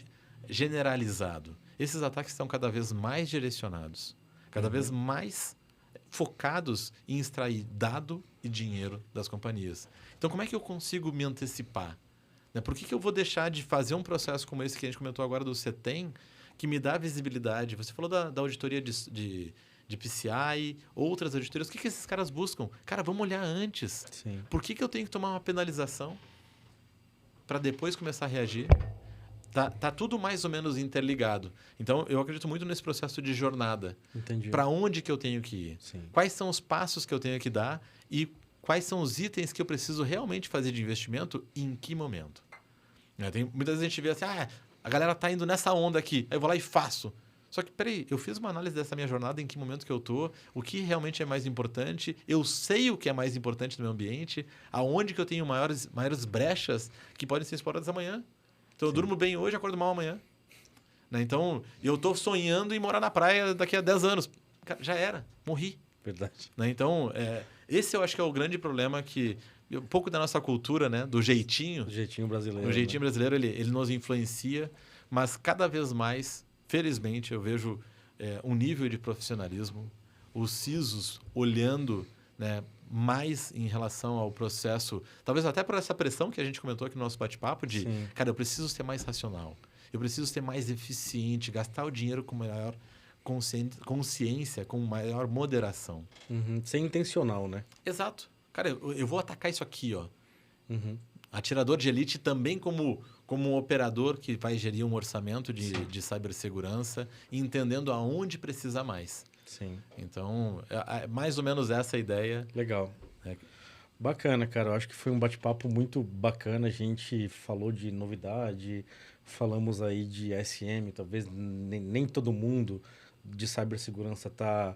generalizado. Esses ataques estão cada vez mais direcionados, cada vez mais focados em extrair dado e dinheiro das companhias. Então, como é que eu consigo me antecipar? Né? Por que eu vou deixar de fazer um processo como esse que a gente comentou agora do CETEM, que me dá visibilidade? Você falou da auditoria de PCI, outras auditorias. O que esses caras buscam? Cara, vamos olhar antes. Sim. Por que eu tenho que tomar uma penalização para depois começar a reagir? Tá tudo mais ou menos interligado. Então, eu acredito muito nesse processo de jornada. Entendi. Para onde que eu tenho que ir? Sim. Quais são os passos que eu tenho que dar e quais são os itens que eu preciso realmente fazer de investimento e em que momento? Muitas vezes a gente vê assim, a galera tá indo nessa onda aqui, aí eu vou lá e faço. Só que, peraí, eu fiz uma análise dessa minha jornada, em que momento que eu tô, o que realmente é mais importante, eu sei o que é mais importante no meu ambiente, aonde que eu tenho maiores brechas que podem ser exploradas amanhã. Então, eu durmo bem hoje, acordo mal amanhã. Né? Então, eu tô sonhando em morar na praia daqui a 10 anos. Cara, já era, morri. Verdade. Né? Então, esse eu acho que é o grande problema que... Um pouco da nossa cultura, né? Do jeitinho. Do jeitinho brasileiro. O jeitinho brasileiro, ele nos influencia, mas cada vez mais... Felizmente, eu vejo um nível de profissionalismo, os CISOs olhando, né, mais em relação ao processo, talvez até por essa pressão que a gente comentou aqui no nosso bate-papo de, Sim. cara, eu preciso ser mais racional, eu preciso ser mais eficiente, gastar o dinheiro com maior consciência, com maior moderação. Ser intencional, né? Exato. Cara, eu vou atacar isso aqui, ó. Uhum. Atirador de elite também como um operador que vai gerir um orçamento de cibersegurança, entendendo aonde precisa mais. Sim. Então, é mais ou menos essa a ideia. Legal. Bacana, cara. Eu acho que foi um bate-papo muito bacana. A gente falou de novidade, falamos aí de SM. Talvez nem todo mundo de cibersegurança está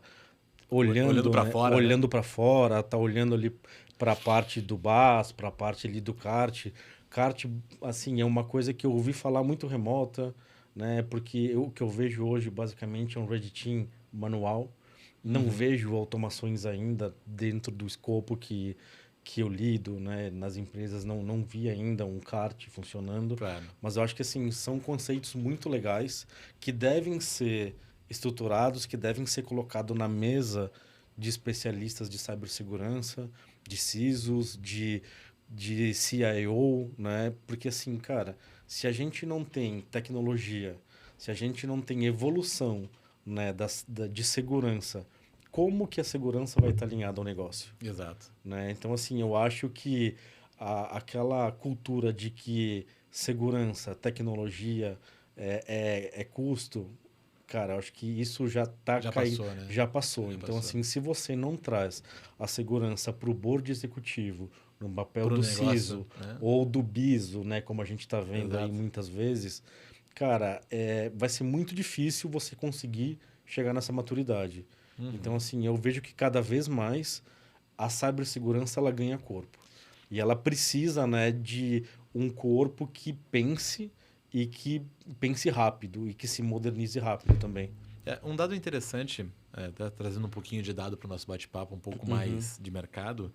olhando para né? fora. Olhando para fora, tá olhando ali para a parte do BAS, para a parte ali do CART. CART, assim, é uma coisa que eu ouvi falar muito remota, né? Porque o que eu vejo hoje, basicamente, é um Red Team manual. Não vejo automações ainda dentro do escopo que eu lido, né? Nas empresas, não vi ainda um CART funcionando. Claro. Mas eu acho que, assim, são conceitos muito legais que devem ser estruturados, que devem ser colocados na mesa de especialistas de cibersegurança, de CISOs, de CIO, né? Porque assim, cara, se a gente não tem tecnologia, se a gente não tem evolução, né, de segurança, como que a segurança vai estar alinhada ao negócio? Exato. Né? Então, assim, eu acho que aquela cultura de que segurança, tecnologia é custo, cara, eu acho que isso já está passou, né? Já passou. Já então, passou. assim, se você não traz a segurança para o board executivo, no papel Pro do negócio, CISO, né? ou do BISO, né, como a gente está vendo aí Exato. muitas vezes, cara, vai ser muito difícil você conseguir chegar nessa maturidade. Então, assim, eu vejo que cada vez mais a cibersegurança ela ganha corpo. E ela precisa, né, de um corpo que pense e que pense rápido e que se modernize rápido também. Um dado interessante, tá trazendo um pouquinho de dado para o nosso bate-papo, um pouco mais de mercado,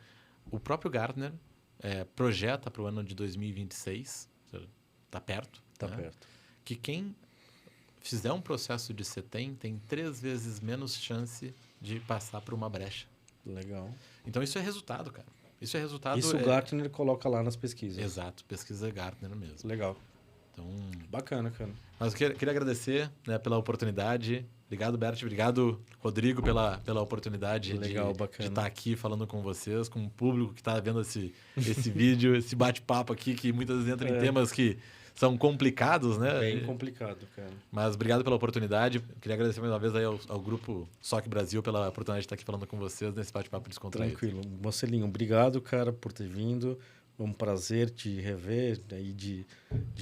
o próprio Gartner projeta para o ano de 2026, está perto, Tá perto. que quem fizer um processo de CETEM tem 3 vezes menos chance de passar por uma brecha. Legal. Então, isso é resultado, cara. Isso é resultado... Isso o Gartner coloca lá nas pesquisas. Exato, pesquisa Gartner mesmo. Legal. Então, Bacana, cara. mas eu queria agradecer, né, pela oportunidade. Obrigado, Bert. Obrigado, Rodrigo, pela oportunidade Legal, de bacana. estar aqui falando com vocês, com o público que está vendo esse vídeo, esse bate-papo aqui, que muitas vezes entra em temas que são complicados, né? Bem complicado, cara. Mas obrigado pela oportunidade. Queria agradecer mais uma vez aí ao Grupo SOC Brasil pela oportunidade de estar aqui falando com vocês nesse bate-papo descontraído. Tranquilo. Marcelinho, obrigado, cara, por ter vindo. É um prazer te rever aí de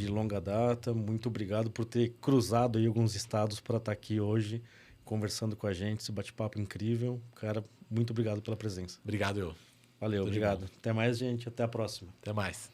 longa data. Muito obrigado por ter cruzado aí alguns estados para estar aqui hoje conversando com a gente. Esse bate-papo incrível. Cara, muito obrigado pela presença. Obrigado, eu. Valeu, Tudo de obrigado. bom. Até mais, gente. Até a próxima. Até mais.